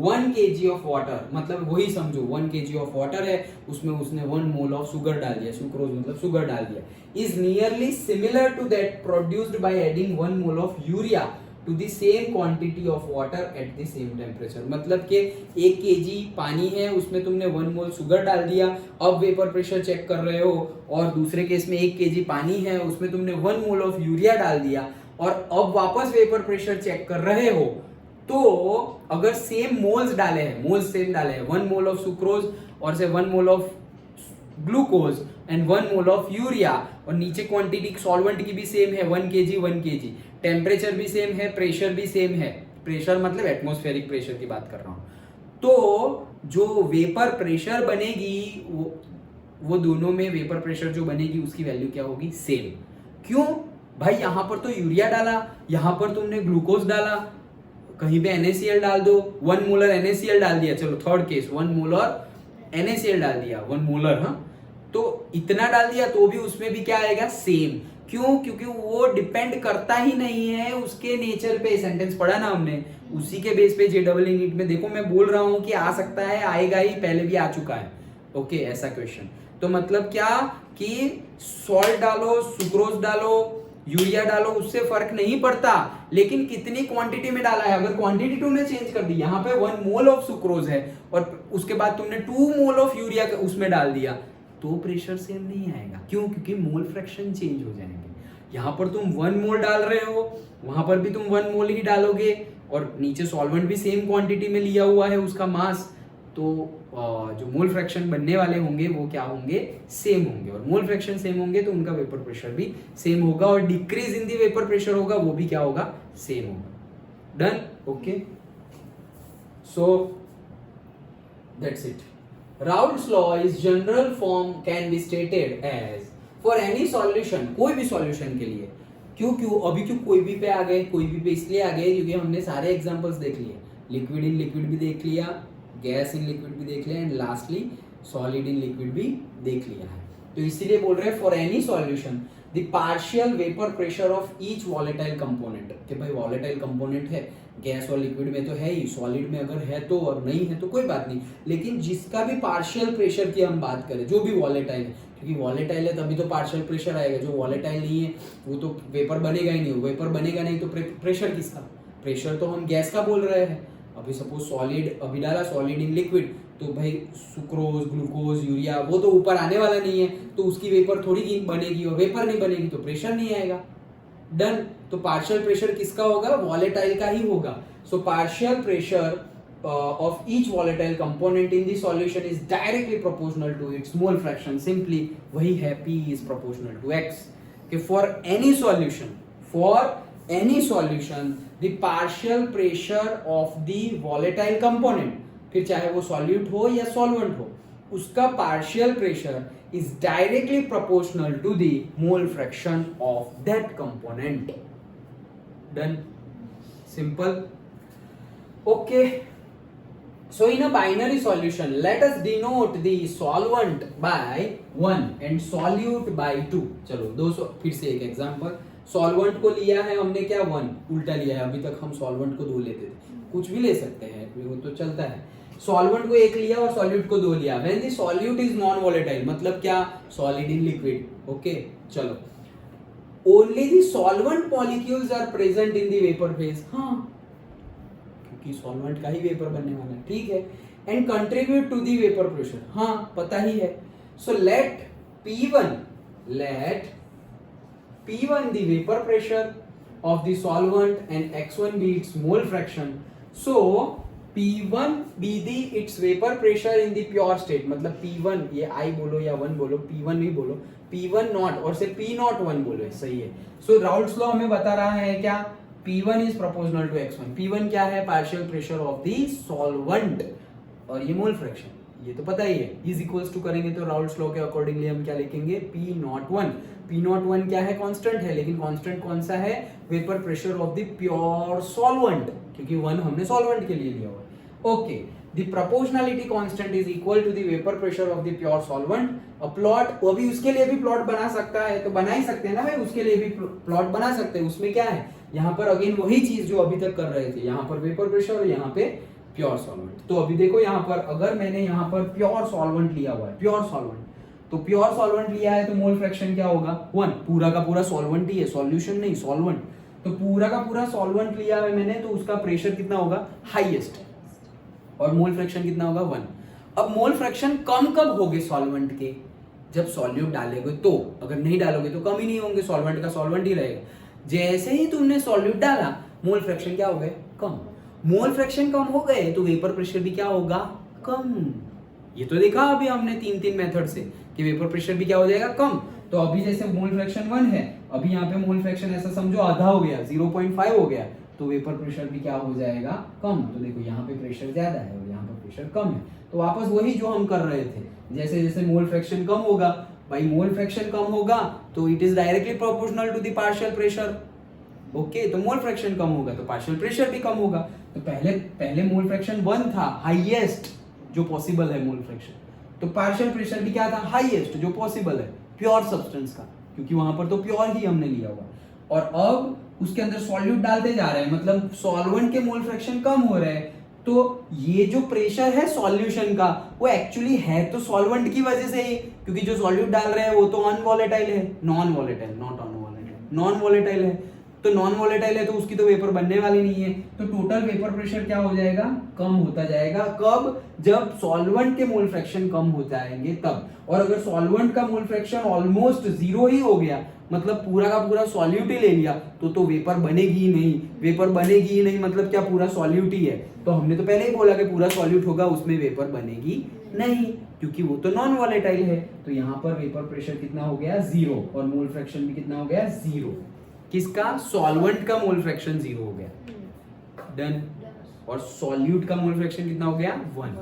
1 kg of water, मतलब वही समझो 1 kg ऑफ वाटर है, उसमें उसने 1 मोल ऑफ शुगर डाल दिया, सुक्रोज मतलब शुगर डाल दिया, is nearly similar to that produced by adding 1 mole of urea to the same quantity of water at the same temperature. मतलब कि 1 kg पानी है, उसमें तुमने 1 मोल शुगर डाल दिया, अब वेपर प्रेशर चेक कर रहे हो, और दूसरे केस में 1 kg पानी है, उसमें तुमने 1 मोल ऑफ यूरिया डाल दिया, और अब वापस वेपर प्रेशर चेक कर रहे हो, तो अगर सेम मोल्स डाले हैं, मोल्स सेम डाले हैं, 1 मोल ऑफ सुक्रोज और से 1 mole of glucose and 1 mole of urea, और नीचे क्वांटिटी सॉल्वेंट की भी सेम है 1 kg, टेम्परेचर भी सेम है, प्रेशर भी सेम है, प्रेशर मतलब एटमॉस्फेरिक प्रेशर की बात कर रहा हूं, तो जो वेपर प्रेशर बनेगी वो दोनों में वेपर प्रेशर जो बनेगी उसकी वैल्यू क्या होगी, सेम। क्यों भाई, यहां पर तो यूरिया डाला, यहां पर तुमने ग्लूकोज डाला, कहीं पे NaCl डाल दो, 1 मोलर NaCl डाल दिया, चलो थर्ड केस 1 मोलर NaCl डाल दिया, 1 मोलर, हाँ, तो इतना डाल दिया तो भी उसमें भी क्या आएगा, सेम। क्यों? क्योंकि वो डिपेंड करता ही नहीं है उसके नेचर पे, सेंटेंस पढ़ा ना हमने, उसी के बेस पे JEE नीट में देखो मैं बोल रहा हूं कि आ सकता है, आएगा ही, पहले भी आ चुका है, ओके, ऐसा क्वेश्चन। तो मतलब क्या कि सॉल्ट डालो, सुक्रोज डालो, यूरिया डालो, उससे फर्क नहीं पड़ता, लेकिन कितनी क्वांटिटी में डाला है। अगर क्वांटिटी तुमने चेंज कर दी, यहाँ पे 1 मोल ऑफ सुक्रोज है और उसके बाद तुमने 2 मोल ऑफ यूरिया उसमें डाल दिया, तो प्रेशर सेम नहीं आएगा। क्यों? क्योंकि मोल फ्रैक्शन चेंज हो जाएंगे। यहाँ पर तुम 1 मोल डाल रहे हो, वहां पर भी तुम 1 मोल ही डालोगे, और नीचे सॉल्वेंट भी सेम क्वांटिटी में लिया हुआ है उसका मास, तो जो मोल फ्रैक्शन बनने वाले होंगे वो क्या होंगे, सेम होंगे, और मोल फ्रैक्शन सेम होंगे तो उनका वेपर प्रेशर भी सेम होगा, और decrease in the vapour pressure होगा वो भी क्या होगा, सेम होगा। Done, okay, so that's it. Raoult's law is general form can be stated as for any solution, कोई भी सॉल्यूशन के लिए। क्यों अभी क्यों कोई भी पे आ गए, कोई भी पे इसलिए आ गए क्योंकि हमने सारे एग्जांपल्स देख लिए, लिक्विड इन लिक्विड भी देख लिया, गैस इन लिक्विड भी देख लिया, and lastly solid in liquid भी देख लिया है। तो इसीलिए बोल रहे हैं for any solution the partial vapour pressure of each volatile component, कि भाई वॉलेटाइल कंपोनेंट है, गैस और लिक्विड में तो है ही, सॉलिड में अगर है तो, और नहीं है तो कोई बात नहीं, लेकिन जिसका भी पार्शियल प्रेशर की हम बात करें, जो भी वॉलेटाइल है, क्योंकि वॉलेटाइल है तभी तो पार्शियल प्रेशर आएगा, जो वॉलेटाइल नहीं है वो तो वेपर बनेगा ही नहीं, वेपर बनेगा नहीं तो प्रेशर किसका, प्रेशर तो हम गैस का बोल रहे हैं। अभी सपोज सॉलिड अभी डाला, सॉलिड इन लिक्विड, तो भाई सुक्रोज, ग्लूकोज, यूरिया वो तो ऊपर आने वाला नहीं है, तो उसकी वेपर थोड़ी बनेगी, और वेपर नहीं बनेगी तो प्रेशर नहीं आएगा। डन, तो पार्शियल प्रेशर किसका होगा, वॉलेटाइल का ही होगा। So partial pressure of each volatile component in the solution is directly proportional to its mole fraction, simply वही है P is proportional to X, कि for any solution the partial pressure of the volatile component, फिर चाहे वो solute हो या solvent हो, उसका partial pressure is directly proportional to the mole fraction of that component. Done, simple, okay. So in a binary solution, let us denote the solvent by 1 and solute by 2. चलो दो फिर से एक example, solvent को लिया है हमने क्या 1, उल्टा लिया है, अभी तक हम सॉल्वेंट को 2 लेते थे, कुछ भी ले सकते हैं वो तो चलता है। सॉल्वेंट को 1 लिया और सॉल्यूट को 2 लिया, when the solute is non volatile, मतलब क्या, सॉलिड इन लिक्विड, ओके। चलो only the solvent molecules are present in the vapour phase, हाँ कि सॉल्वेंट का ही वेपर बनने वाला है, ठीक है, and contribute to the vapour pressure, हाँ पता ही है। So let P1 the vapor pressure of the solvent and x1 be its mole fraction. So P1 be its vapor pressure in the pure state, मतलब P1, ये I बोलो या 1 बोलो, P1 नहीं बोलो, P1 नॉट और से P नॉट 1 बोलो, सही है। सो राउल्ट्स लॉ हमें बता रहा है क्या, P1 is proportional to x1. P1 क्या है, partial pressure of the solvent, और ये मोल फ्रैक्शन, ये तो पता ही है, इज इक्वल्स टू करेंगे तो राउल्ट्स लॉ के अकॉर्डिंगली हम क्या लिखेंगे, P01. P01 क्या है, कांस्टेंट है, लेकिन कांस्टेंट कौन सा है, vapour pressure of the pure solvent, क्योंकि 1 हमने सॉल्वेंट के लिए लिया हुआ है, okay. The proportionality constant is equal to the vapour pressure of the pure solvent. A plot, वो भी उसके लिए भी प्लॉट बना सकता है, तो बना ही सकते हैं ना भाई, उसके लिए भी प्लॉट बना सकते हैं। उसमें क्या है, यहाँ पर अगेन वही चीज जो अभी तक कर रहे थे, यहाँ पर वेपर प्रेशर और यहाँ पे प्योर सॉल्वेंट। तो अभी देखो यहाँ पर अगर मैंने यहाँ पर प्योर सॉल्वेंट लिया हुआ है, प्योर सॉल्वेंट, तो प्योर सॉल्वेंट लिया है तो मोल फ्रैक्शन क्या होगा 1, पूरा का पूरा सॉल्वेंट ही है, सॉल्यूशन नहीं सॉल्वेंट। तो पूरा का पूरा सॉल्वेंट लिया है मैंने तो उसका प्रेशर कितना होगा हाईएस्ट, और मोल फ्रैक्शन कितना होगा 1। अब मोल फ्रैक्शन कम कब होंगे सॉल्वेंट के, जब सॉल्यूट डालोगे तो, अगर नहीं डालोगे तो कम ही नहीं होंगे, सॉल्वेंट का सॉल्वेंट ही रहेगा। जैसे ही तुमने सॉल्यूट डाला मोल फ्रैक्शन क्या हो गए कम, मोल फ्रैक्शन कम हो गए तो वेपर प्रेशर भी क्या होगा कम। ये तो देखा अभी हमने 3 मेथड से कि वेपर प्रेशर भी क्या हो जाएगा कम। तो अभी जैसे मोल फ्रैक्शन 1 है, अभी यहाँ पे मोल फ्रैक्शन ऐसा समझो आधा हो गया 0.5 हो गया, तो वेपर प्रेशर भी क्या हो जाएगा कम। तो देखो यहाँ पे प्रेशर ज्यादा है और यहाँ पे प्रेशर कम है, तो वापस वही जो हम कर रहे थे, जैसे जैसे मोल फ्रैक्शन कम होगा, भाई मोल फ्रैक्शन कम होगा तो it is directly proportional to the partial pressure. Okay, तो मोल फ्रैक्शन कम होगा तो पार्शियल प्रेशर भी कम होगा। तो पहले मोल फ्रैक्शन 1 था हाईएस्ट जो पॉसिबल है मोल फ्रैक्शन, तो पार्शियल प्रेशर भी क्या था हाईएस्ट जो पॉसिबल है प्योर सब्सटेंस का, क्योंकि वहां पर तो प्योर ही हमने लिया हुआ। और अब उसके अंदर सॉल्यूट डालते जा रहे हैं, मतलब सॉल्वेंट के मोल फ्रैक्शन कम हो रहे हैं, तो ये जो प्रेशर है सॉल्यूशन का वो एक्चुअली है तो सॉल्वेंट की वजह से ही, क्योंकि जो सॉल्यूट डाल रहे हैं वो तो अनवॉलेटाइल है, non volatile, not unvolatile, non volatile है। तो नॉन वॉलेटाइल है तो उसकी तो वेपर बनने वाली नहीं है, तो टोटल वेपर प्रेशर क्या हो जाएगा कम होता जाएगा। कब, जब सॉल्वेंट के मोल फ्रैक्शन कम हो जाएंगे तब। और अगर सॉल्वेंट का मोल फ्रैक्शन ऑलमोस्ट 0 ही हो गया, मतलब पूरा का पूरा सॉल्यूट ही ले लिया, तो वेपर बनेगी ही नहीं। वेपर बनेगी ही नहीं मतलब क्या, पूरा सॉल्यूट ही है। तो हमने तो पहले ही बोला कि पूरा सॉल्यूट होगा उसमें वेपर बनेगी नहीं, क्योंकि वो तो नॉन वॉलेटाइल है। तो यहाँ पर वेपर प्रेशर कितना हो गया 0 और मोल फ्रैक्शन भी कितना हो गया 0। किसका, सॉल्वेंट का मोल फ्रैक्शन 0 हो गया, डन। और सॉल्यूट का मोल फ्रैक्शन कितना हो गया 1।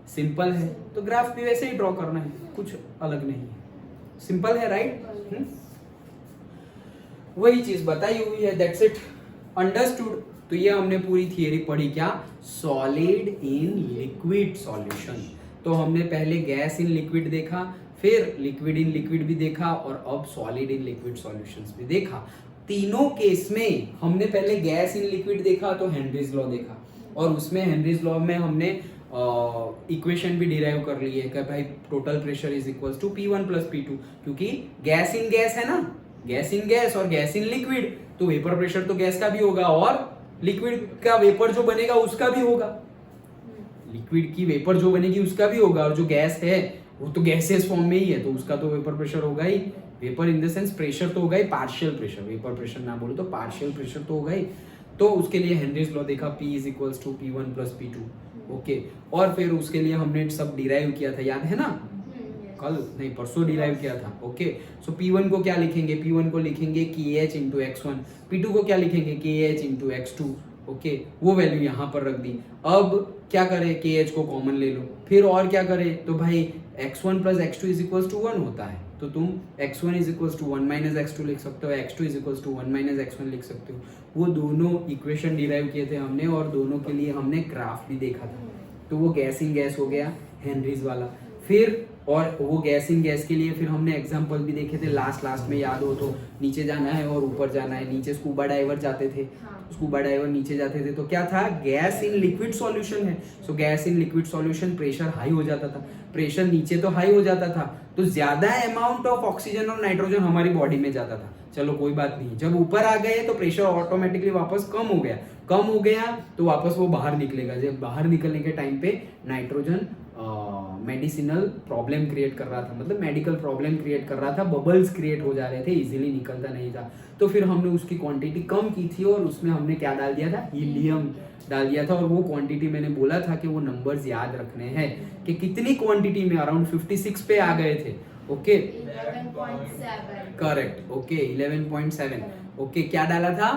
सिंपल है, तो ग्राफ भी वैसे ही ड्रॉ करना है, कुछ अलग नहीं है, सिंपल है, राइट। वही चीज बताई हुई है, दैट्स इट, अंडरस्टूड। तो ये हमने पूरी थियरी पढ़ी, क्या, सॉलिड इन लिक्विड सॉल्यूशन। तो हमने पहले गैस इन लिक्विड देखा, फिर लिक्विड इन लिक्विड भी देखा, और अब सॉलिड इन लिक्विड सॉल्यूशंस भी देखा। तीनों केस में हमने पहले गैस इन लिक्विड देखा तो हेनरीज लॉ देखा, और उसमें हेनरीज लॉ में हमने इक्वेशन भी डिराइव कर ली है कि भाई total pressure is equals to P1 plus P2, क्योंकि गैस इन गैस है ना, गैस इन गैस और गैस इन लिक्विड, तो वेपर प्रेशर तो गैस का भी होगा और लिक्विड का वेपर जो बनेगा उसका भी होगा, लिक्विड की वेपर जो बनेगी उसका भी होगा, और जो गैस है वो तो गैसियस फॉर्म में ही है तो उसका तो वेपर प्रेशर होगा ही। Vapour in the sense pressure तो होगा ही, पार्शियल प्रेशर, वेपर प्रेशर ना बोलो तो पार्शियल प्रेशर तो होगा ही। तो उसके लिए हेनरीज लॉ देखा, P is equals to P1 plus P2, okay. और फिर उसके लिए हमने सब डिराइव किया था, याद है ना, कल नहीं परसों डिराइव किया था, ओके। सो P1 को क्या लिखेंगे, P1 को लिखेंगे KH इंटू x1, P2 को क्या लिखेंगे KH इंटू x2, ओके। वो वैल्यू यहाँ पर रख दी। अब क्या करें, KH को कॉमन ले लो, फिर और क्या करें, तो भाई x1 plus x2 is equals to 1 होता है, तो तुम x1 is equals to 1 minus x2 लिख सकते हो, x2 is equals to 1 minus x1 लिख सकते हो। वो दोनों इक्वेशन डिराइव किए थे हमने, और दोनों के लिए हमने ग्राफ भी देखा था। तो वो गैस इन गैस हो गया हेनरीज वाला। फिर और वो गैस इन गैस के लिए फिर हमने एग्जांपल भी देखे थे, लास्ट में याद हो तो, नीचे जाना है और ऊपर जाना है, नीचे स्कूबा डाइवर जाते थे, स्कूबा डाइवर नीचे जाते थे, तो क्या था, गैस इन लिक्विड सॉल्यूशन है, सो gas in liquid solution pressure high हो जाता था, प्रेशर नीचे तो हाई हो जाता था तो ज्यादा अमाउंट ऑफ ऑक्सीजन और नाइट्रोजन हमारी बॉडी में जाता था, चलो कोई बात नहीं। जब ऊपर आ गए तो प्रेशर ऑटोमेटिकली वापस कम हो गया तो वापस वो बाहर निकलेगा। जब बाहर निकलने के टाइम पे नाइट्रोजन मेडिसिनल प्रॉब्लम क्रिएट कर रहा था, मतलब मेडिकल प्रॉब्लम क्रिएट कर रहा था, बबल्स क्रिएट हो जा रहे थे, इजीली निकलता नहीं था। तो फिर हमने उसकी क्वांटिटी कम की थी और उसमें हमने क्या डाल दिया था, हीलियम डाल दिया था। और वो क्वांटिटी मैंने बोला था कि वो नंबर्स याद रखने हैं कि कितनी क्वांटिटी में, अराउंड 56 पे आ गए थे, ओके, 11.7 करेक्ट, ओके 11.7, ओके। क्या डाला था,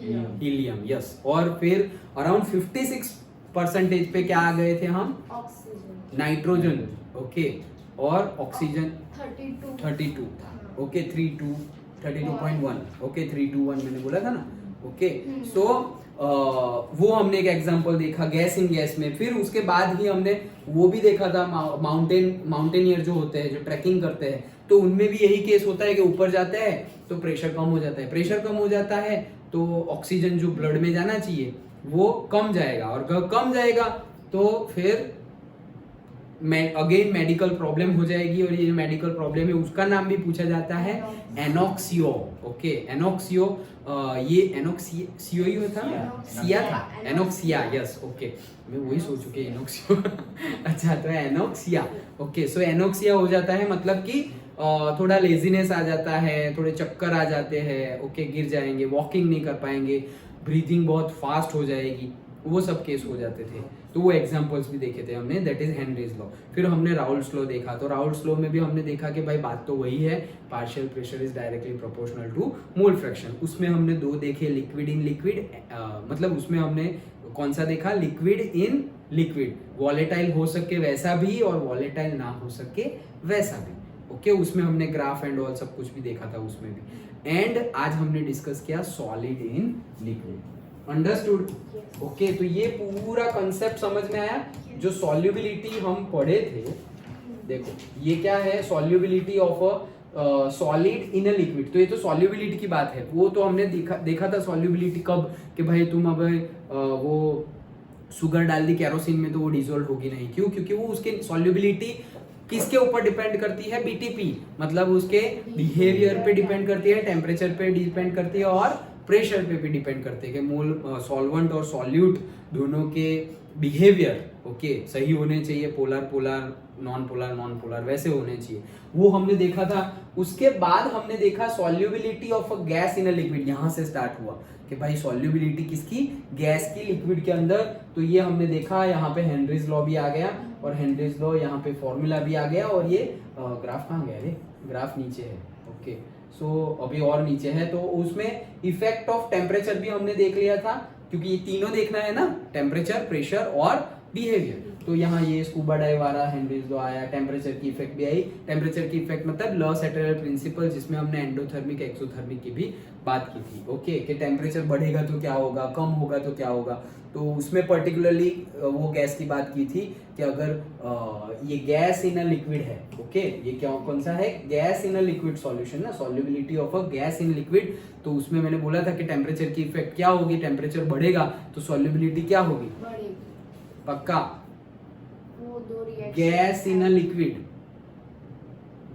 हीलियम, यस। और फिर अराउंड 56% पे क्या आ गए थे हम, ऑक्सीजन, नाइट्रोजन, ओके, और ऑक्सीजन 32, ओके, 32.1, ओके 321 मैंने बोला था ना, ओके। सो वो हमने एक एग्जांपल देखा गैस इन गैस में। फिर उसके बाद ही हमने वो भी देखा था माउंटेनियर जो होते हैं, जो ट्रैकिंग करते हैं, तो उनमें भी यही केस होता है कि ऊपर जाते हैं तो प्रेशर कम हो जाता है, प्रेशर कम हो जाता है तो ऑक्सीजन जो ब्लड में जाना चाहिए वो कम जाएगा, और कम जाएगा तो फिर अगेन मेडिकल प्रॉब्लम हो जाएगी, और ये जो मेडिकल प्रॉब्लम है उसका नाम भी पूछा जाता है एनोक्सियो। ओके, एनोक्सियो, ये एनोक्सियो ही होता है, सिया था, एनोक्सिया, यस, ओके, मैं वही सोच चुके एनोक्सियो अच्छा, तो एनोक्सिया, ओके, सो एनोक्सिया हो जाता है, मतलब कि थोड़ा लेजीनेस आ जाता है, थोड़े चक्कर आ जाते हैं, ओके, गिर जाएंगे, वॉकिंग नहीं कर पाएंगे, ब्रीथिंग बहुत फास्ट हो जाएगी, वो सब केस हो जाते थे। तो वो एग्जांपल्स भी देखे थे हमने, दैट इज हेनरीज लॉ। फिर हमने राउल्ट्स लॉ देखा, तो राउल्ट्स लॉ में भी हमने देखा कि भाई बात तो वही है, partial pressure is directly proportional to mole fraction. उसमें हमने दो देखे, लिक्विड इन लिक्विड, मतलब उसमें हमने कौन सा देखा, लिक्विड इन लिक्विड, वॉलेटाइल हो सके वैसा भी और वॉलेटाइल ना हो सके वैसा भी, ओके, उसमें हमने ग्राफ एंड ऑल सब कुछ भी देखा था उसमें भी। एंड आज हमने डिस्कस किया solid in liquid, understood, okay. तो ये पूरा कंसेप्ट समझ में आया। जो सॉल्युबिलिटी हम पढ़े थे, देखो ये क्या है, solubility of a solid in a liquid, तो ये तो सॉल्युबिलिटी की बात है। वो तो हमने देखा था सॉल्युबिलिटी कब, कि भाई तुम अब वो शुगर डाल दी केरोसिन में तो वो डिसॉल्व होगी नहीं, क्यों, क्योंकि वो उसके सॉल्युबिलिटी किसके ऊपर डिपेंड करती है, बीटीपी, मतलब उसके बिहेवियर पे डिपेंड करती है, टेम्परेचर पे डिपेंड करती है और प्रेशर पे भी डिपेंड करते हैं कि मोल सॉल्वेंट और सॉल्यूट दोनों के बिहेवियर, ओके, सही होने चाहिए, पोलर पोलर, नॉन पोलर वैसे होने चाहिए, वो हमने देखा था। उसके बाद हमने देखा solubility of a gas in a liquid, यहाँ से स्टार्ट हुआ कि भाई सॉल्युबिलिटी किसकी, गैस की लिक्विड के अंदर। तो ये हमने देखा, यहाँ पे हेनरीज लॉ भी आ गया, और हेनरीज लॉ यहाँ पे फॉर्मूला भी आ गया, और ये ग्राफ कहाँ गया रे, ग्राफ नीचे है, ओके, सो अभी और नीचे है। तो उसमें इफेक्ट ऑफ टेम्परेचर भी हमने देख लिया था, क्योंकि ये तीनों देखना है ना, टेम्परेचर, प्रेशर और बिहेवियर। तो यहाँ ये स्कूबा डाइव आ रहा, हेनरीज लॉ आया, टेम्परेचर की इफेक्ट भी आई। टेम्परेचर की इफेक्ट मतलब लॉ सेटरल प्रिंसिपल, जिसमें हमने एंडोथर्मिक एक्सोथर्मिक की भी बात की थी, ओके, कि टेम्परेचर बढ़ेगा तो क्या होगा, कम होगा तो क्या होगा। तो उसमें पर्टिकुलरली वो गैस की बात की थी कि अगर ये गैस इन अ लिक्विड है, ओके, ये क्या कौन सा है, gas in a liquid solution ना, solubility of a gas in liquid. तो उसमें मैंने बोला था कि टेम्परेचर की इफेक्ट क्या होगी, टेम्परेचर बढ़ेगा तो सॉल्युबिलिटी क्या होगी, पक्का, वो दो reaction, gas in a liquid,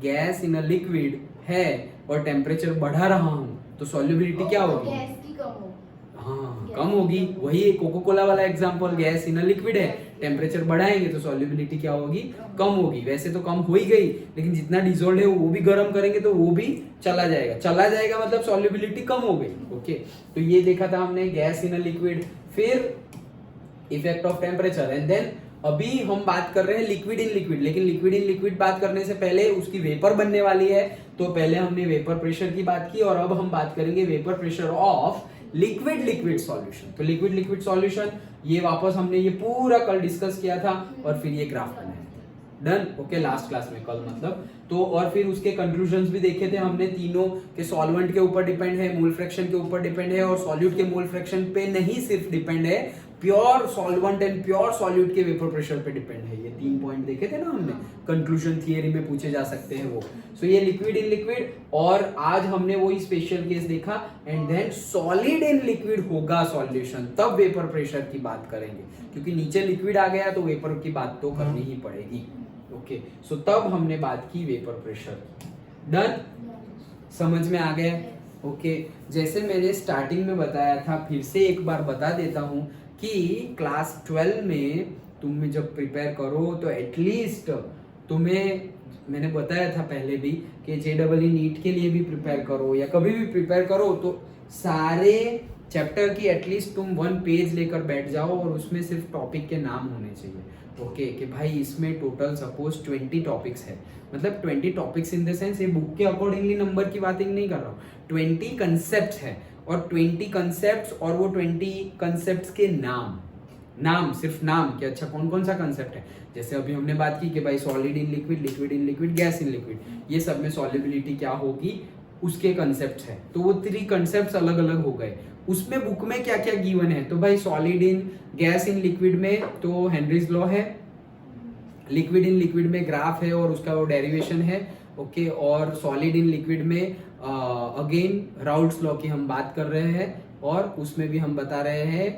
gas in a liquid है और टेम्परेचर बढ़ा रहा हूं तो सॉल्युबिलिटी क्या होगी, गैस की कम हो, हाँ कम होगी। वही कोको कोला वाला example, gas in a liquid है, टेम्परेचर बढ़ाएंगे तो सॉल्युबिलिटी क्या होगी, कम होगी। वैसे तो कम हो ही गई, लेकिन जितना डिसॉल्व है वो भी गर्म करेंगे तो वो भी चला जाएगा मतलब सॉल्युबिलिटी कम हो गई, ओके। तो ये देखा था हमने, गैस इन अ लिक्विड। फिर effect of temperature, and then अभी हम बात कर रहे हैं लिक्विड इन लिक्विड। लेकिन लिक्विड इन लिक्विड बात करने से पहले उसकी वेपर बनने वाली है, तो पहले हमने वेपर प्रेशर की बात की, और अब हम बात करेंगे vapour pressure of liquid liquid solution. तो लिक्विड लिक्विड सॉल्यूशन ये वापस हमने ये पूरा कल डिस्कस किया था, और फिर ये ग्राफ बनाया था, डन, ओके, लास्ट क्लास में, कल मतलब। तो और फिर उसके कंक्लूजन्स भी देखे थे हमने तीनों, के सॉल्वेंट के ऊपर डिपेंड है, मोल फ्रैक्शन के ऊपर डिपेंड है, और सॉल्यूट के मोल फ्रैक्शन पे नहीं सिर्फ डिपेंड है, pure solvent and pure solute के वेपर प्रेशर पे डिपेंड है। ये 3 पॉइंट देखे थे ना हमने, कंक्लूजन थियरी में पूछे जा सकते हैं वो। सो ये लिक्विड इन लिक्विड, और आज हमने वही स्पेशल केस देखा। And then solid in liquid होगा सॉल्यूशन, तब वेपर प्रेशर की बात करेंगे, क्योंकि नीचे लिक्विड आ गया तो वेपर की बात तो करनी ही पड़ेगी, ओके। सो तब हमने बात की वेपर प्रेशर, डन, समझ में आ गया, ओके। जैसे मैंने स्टार्टिंग में बताया था, फिर से एक बार बता देता हूं कि क्लास 12 में तुम जब प्रिपेयर करो तो एटलीस्ट तुम्हें, मैंने बताया था पहले भी कि JEE नीट के लिए भी प्रिपेयर करो या कभी भी प्रिपेयर करो, तो सारे चैप्टर की एटलीस्ट तुम 1 पेज लेकर बैठ जाओ, और उसमें सिर्फ टॉपिक के नाम होने चाहिए, ओके, कि भाई इसमें टोटल सपोज 20 टॉपिक्स है, मतलब 20 टॉपिक्स इन द सेंस ये बुक के अकॉर्डिंगली नंबर की बात नहीं कर रहा हूँ, 20 कंसेप्ट है, और 20 कंसेप्ट्स, और वो 20 कंसेप्ट्स के नाम सिर्फ नाम कि अच्छा कौन कौन सा कंसेप्ट है। जैसे अभी हमने बात की कि भाई solid in liquid, liquid in liquid, gas in liquid, ये सब में सॉल्युबिलिटी क्या होगी उसके कंसेप्ट है। तो वो 3 कंसेप्ट अलग अलग हो गए। उसमें बुक में क्या क्या गिवन है, तो भाई solid in gas in liquid में तो हेनरीज लॉ है, लिक्विड इन लिक्विड में ग्राफ है और उसका वो डेरिवेशन है, ओके, और सॉलिड इन लिक्विड में अगेन राउल्ट्स लॉ की हम बात कर रहे हैं, और उसमें भी हम बता रहे हैं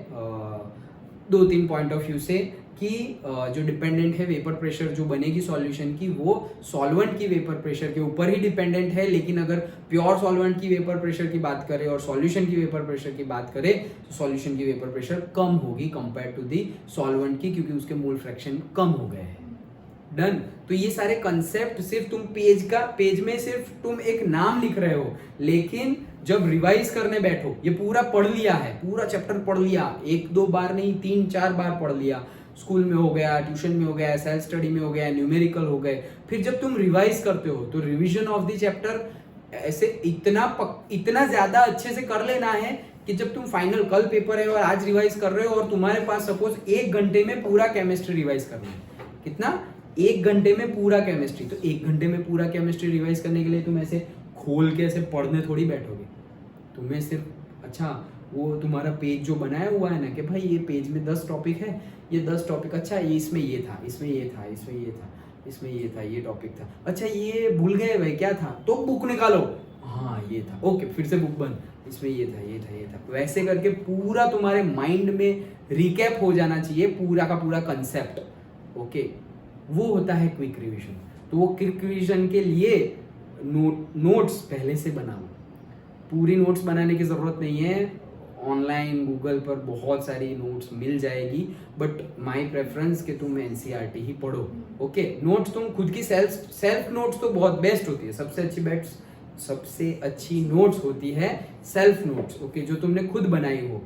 2-3 पॉइंट ऑफ व्यू से कि जो डिपेंडेंट है वेपर प्रेशर जो बनेगी सॉल्यूशन की वो सॉल्वेंट की वेपर प्रेशर के ऊपर ही डिपेंडेंट है, लेकिन अगर प्योर सॉल्वेंट की वेपर प्रेशर की बात करें और सॉल्यूशन की वेपर प्रेशर की बात करें तो सॉल्यूशन की वेपर प्रेशर कम होगी कंपेयर टू दी सॉल्वेंट की, क्योंकि उसके मोल फ्रैक्शन कम हो गए हैं। डन। तो ये सारे कंसेप्ट सिर्फ तुम पेज में सिर्फ तुम एक नाम लिख रहे हो, लेकिन जब रिवाइज करने बैठो ये पूरा पढ़ लिया है, पूरा चैप्टर पढ़ लिया, 1-2 बार नहीं 3-4 बार पढ़ लिया, स्कूल में हो गया, ट्यूशन में हो गया, सेल्फ स्टडी में हो गया, न्यूमेरिकल हो गए, फिर जब तुम रिवाइज करते हो तो रिवीजन ऑफ द चैप्टर ऐसे इतना ज्यादा अच्छे से कर लेना है कि जब तुम फाइनल कल पेपर है और आज रिवाइज कर रहे हो और तुम्हारे पास सपोज 1 घंटे में पूरा केमिस्ट्री रिवाइज करना है, कितना 1 घंटे में पूरा केमिस्ट्री, तो 1 घंटे में पूरा केमिस्ट्री रिवाइज करने के लिए तुम ऐसे खोल के ऐसे पढ़ने थोड़ी बैठोगे, तुम्हें सिर्फ अच्छा वो तुम्हारा पेज जो बनाया हुआ है ना कि भाई ये पेज में 10 टॉपिक है, ये 10 टॉपिक, अच्छा ये इसमें ये था, इसमें ये था, इसमें ये था, इसमें ये था, ये टॉपिक था, अच्छा ये भूल गए भाई क्या था, तो बुक निकालो, हाँ ये था, ओके फिर से बुक बंद, इसमें ये था, ये था, ये था, वैसे करके पूरा तुम्हारे माइंड में रिकैप हो जाना चाहिए पूरा का पूरा कंसेप्ट। ओके, वो होता है क्विक रिवीजन। तो वो क्विक रिवीजन के लिए नोट्स पहले से बनाओ। पूरी नोट्स बनाने की ज़रूरत नहीं है, ऑनलाइन गूगल पर बहुत सारी नोट्स मिल जाएगी, बट माय प्रेफरेंस कि तुम एनसीईआरटी ही पढ़ो। ओके, नोट्स तुम खुद की सेल्फ नोट्स तो बहुत बेस्ट होती है, सबसे अच्छी नोट्स होती है सेल्फ नोट्स। ओके, जो तुमने खुद बनाई हो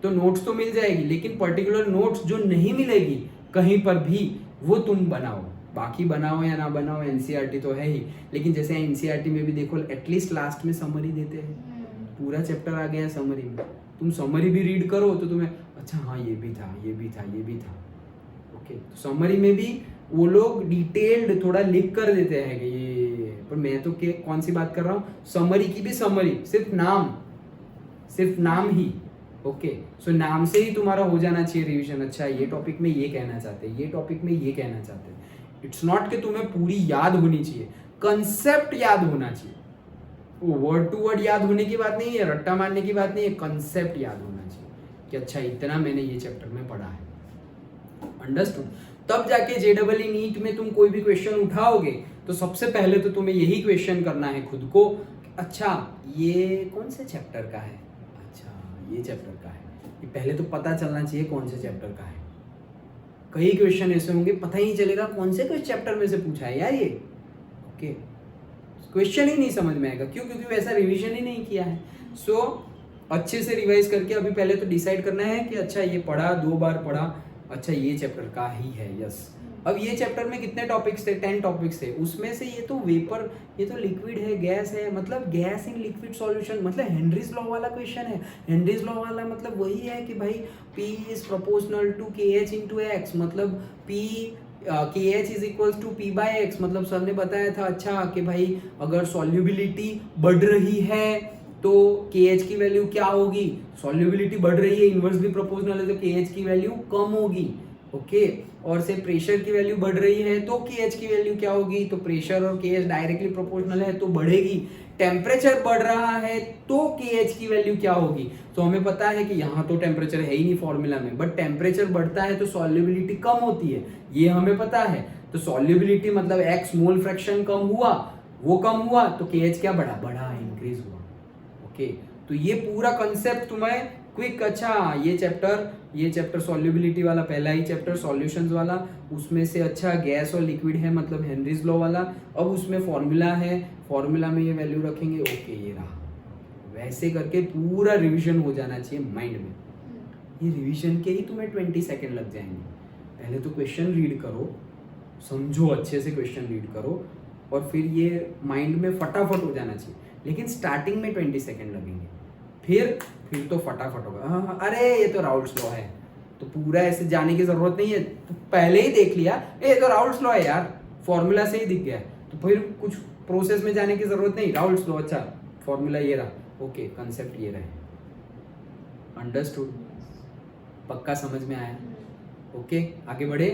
तो नोट्स तो मिल जाएगी, लेकिन पर्टिकुलर नोट्स जो नहीं मिलेगी कहीं पर भी वो तुम बनाओ, बाकी बनाओ या ना बनाओ, एनसीईआरटी तो है ही, लेकिन जैसे एनसीईआरटी में भी देखो एटलीस्ट लास्ट में समरी देते हैं, पूरा चैप्टर आ गया समरी में, तुम समरी भी रीड करो तो तुम्हें अच्छा हाँ ये भी था, ये भी था, ये भी था। ओके, तो समरी में भी वो लोग डिटेल्ड थोड़ा लिख कर देते हैं कि ये, पर मैं तो कौन सी बात कर रहा हूँ, समरी की भी समरी, सिर्फ नाम ही। ओके, सो नाम से ही तुम्हारा हो जाना चाहिए रिवीजन, अच्छा ये टॉपिक में ये कहना चाहते हैं, ये टॉपिक में ये कहना चाहते हैं। इट्स नॉट कि तुम्हें पूरी याद होनी चाहिए, कंसेप्ट याद होना चाहिए, वो वर्ड टू वर्ड याद होने की बात नहीं है, रट्टा मारने की बात नहीं है, कंसेप्ट याद होना चाहिए कि अच्छा इतना मैंने ये चैप्टर में पढ़ा है। अंडरस्टूड? तब जाके जेडबलई नीट में तुम कोई भी क्वेश्चन उठाओगे तो सबसे पहले तो तुम्हें यही क्वेश्चन करना है खुद को, अच्छा ये कौन से चैप्टर का है, अच्छा ये चैप्टर का है, ये पहले तो पता चलना चाहिए कौन से चैप्टर का है। कई क्वेश्चन ऐसे होंगे पता ही नहीं चलेगा कौन से चैप्टर में से पूछा है यार ये। ओके, क्वेश्चन ही नहीं समझ में आएगा, क्यों? क्योंकि वैसा रिवीजन ही नहीं किया है। सो अच्छे से रिवाइज करके अभी पहले तो डिसाइड करना है कि अच्छा ये पढ़ा, 2 बार पढ़ा, अच्छा ये चैप्टर का ही है, यस। अब ये चैप्टर में कितने टॉपिक्स थे? 10 टॉपिक्स थे, उसमें से ये तो वेपर, ये तो लिक्विड है, गैस है, मतलब गैस इन लिक्विड सॉल्यूशन, मतलब हेनरीज लॉ वाला क्वेश्चन है। हेनरीज लॉ वाला मतलब वही है कि भाई P is proportional to KH into x, मतलब KH is equals to P/X, मतलब सर ने बताया था अच्छा कि भाई अगर सॉल्युबिलिटी बढ़ रही है तो KH की वैल्यू क्या होगी, सॉल्युबिलिटी बढ़ रही है इनवर्सली प्रोपोर्शनल है तो KH की वैल्यू कम होगी। ओके, और से प्रेशर की वैल्यू बढ़ रही है तो KH की वैल्यू क्या होगी, तो प्रेशर और KH डायरेक्टली प्रोपोर्शनल है तो बढ़ेगी। टेम्परेचर बढ़ रहा है तो KH की वैल्यू क्या होगी, तो हमें पता है कि यहाँ तो टेम्परेचर है ही नहीं फॉर्मूला में, बट टेम्परेचर बढ़ता है तो सॉल्युबिलिटी कम होती है, ये हमें पता है। तो सॉल्युबिलिटी मतलब X मोल फ्रैक्शन कम हुआ, वो कम हुआ तो KH क्या बढ़ा, इंक्रीज हुआ। ओके, तो ये पूरा कंसेप्ट तुम्हें क्विक, अच्छा ये चैप्टर सॉल्युबिलिटी वाला पहला ही चैप्टर सॉल्यूशंस वाला, उसमें से अच्छा गैस और लिक्विड है मतलब हेनरीज लॉ वाला, अब उसमें फॉर्मूला है, फॉर्मूला में ये वैल्यू रखेंगे, ओके ये रहा। वैसे करके पूरा रिवीजन हो जाना चाहिए माइंड में। ये रिवीजन के ही तुम्हें 20 सेकेंड लग जाएंगे। पहले तो क्वेश्चन रीड करो, समझो अच्छे से क्वेश्चन रीड करो, और फिर ये माइंड में फटाफट हो जाना चाहिए, लेकिन स्टार्टिंग में 20 सेकेंड लगेंगे, फिर तो फटाफट होगा। हाँ, अरे ये तो राउल्ट्स लॉ है, तो पूरा ऐसे जाने की जरूरत नहीं है, तो पहले ही देख लिया ये तो राउल्ट्स लॉ है यार, फॉर्मूला से ही दिख गया, तो फिर कुछ प्रोसेस में जाने की जरूरत नहीं, राउल्ट्स लॉ, अच्छा फॉर्मूला ये रहा, ओके कंसेप्ट ये रहे। अंडरस्टूड? पक्का समझ में आया? ओके, आगे बढ़े।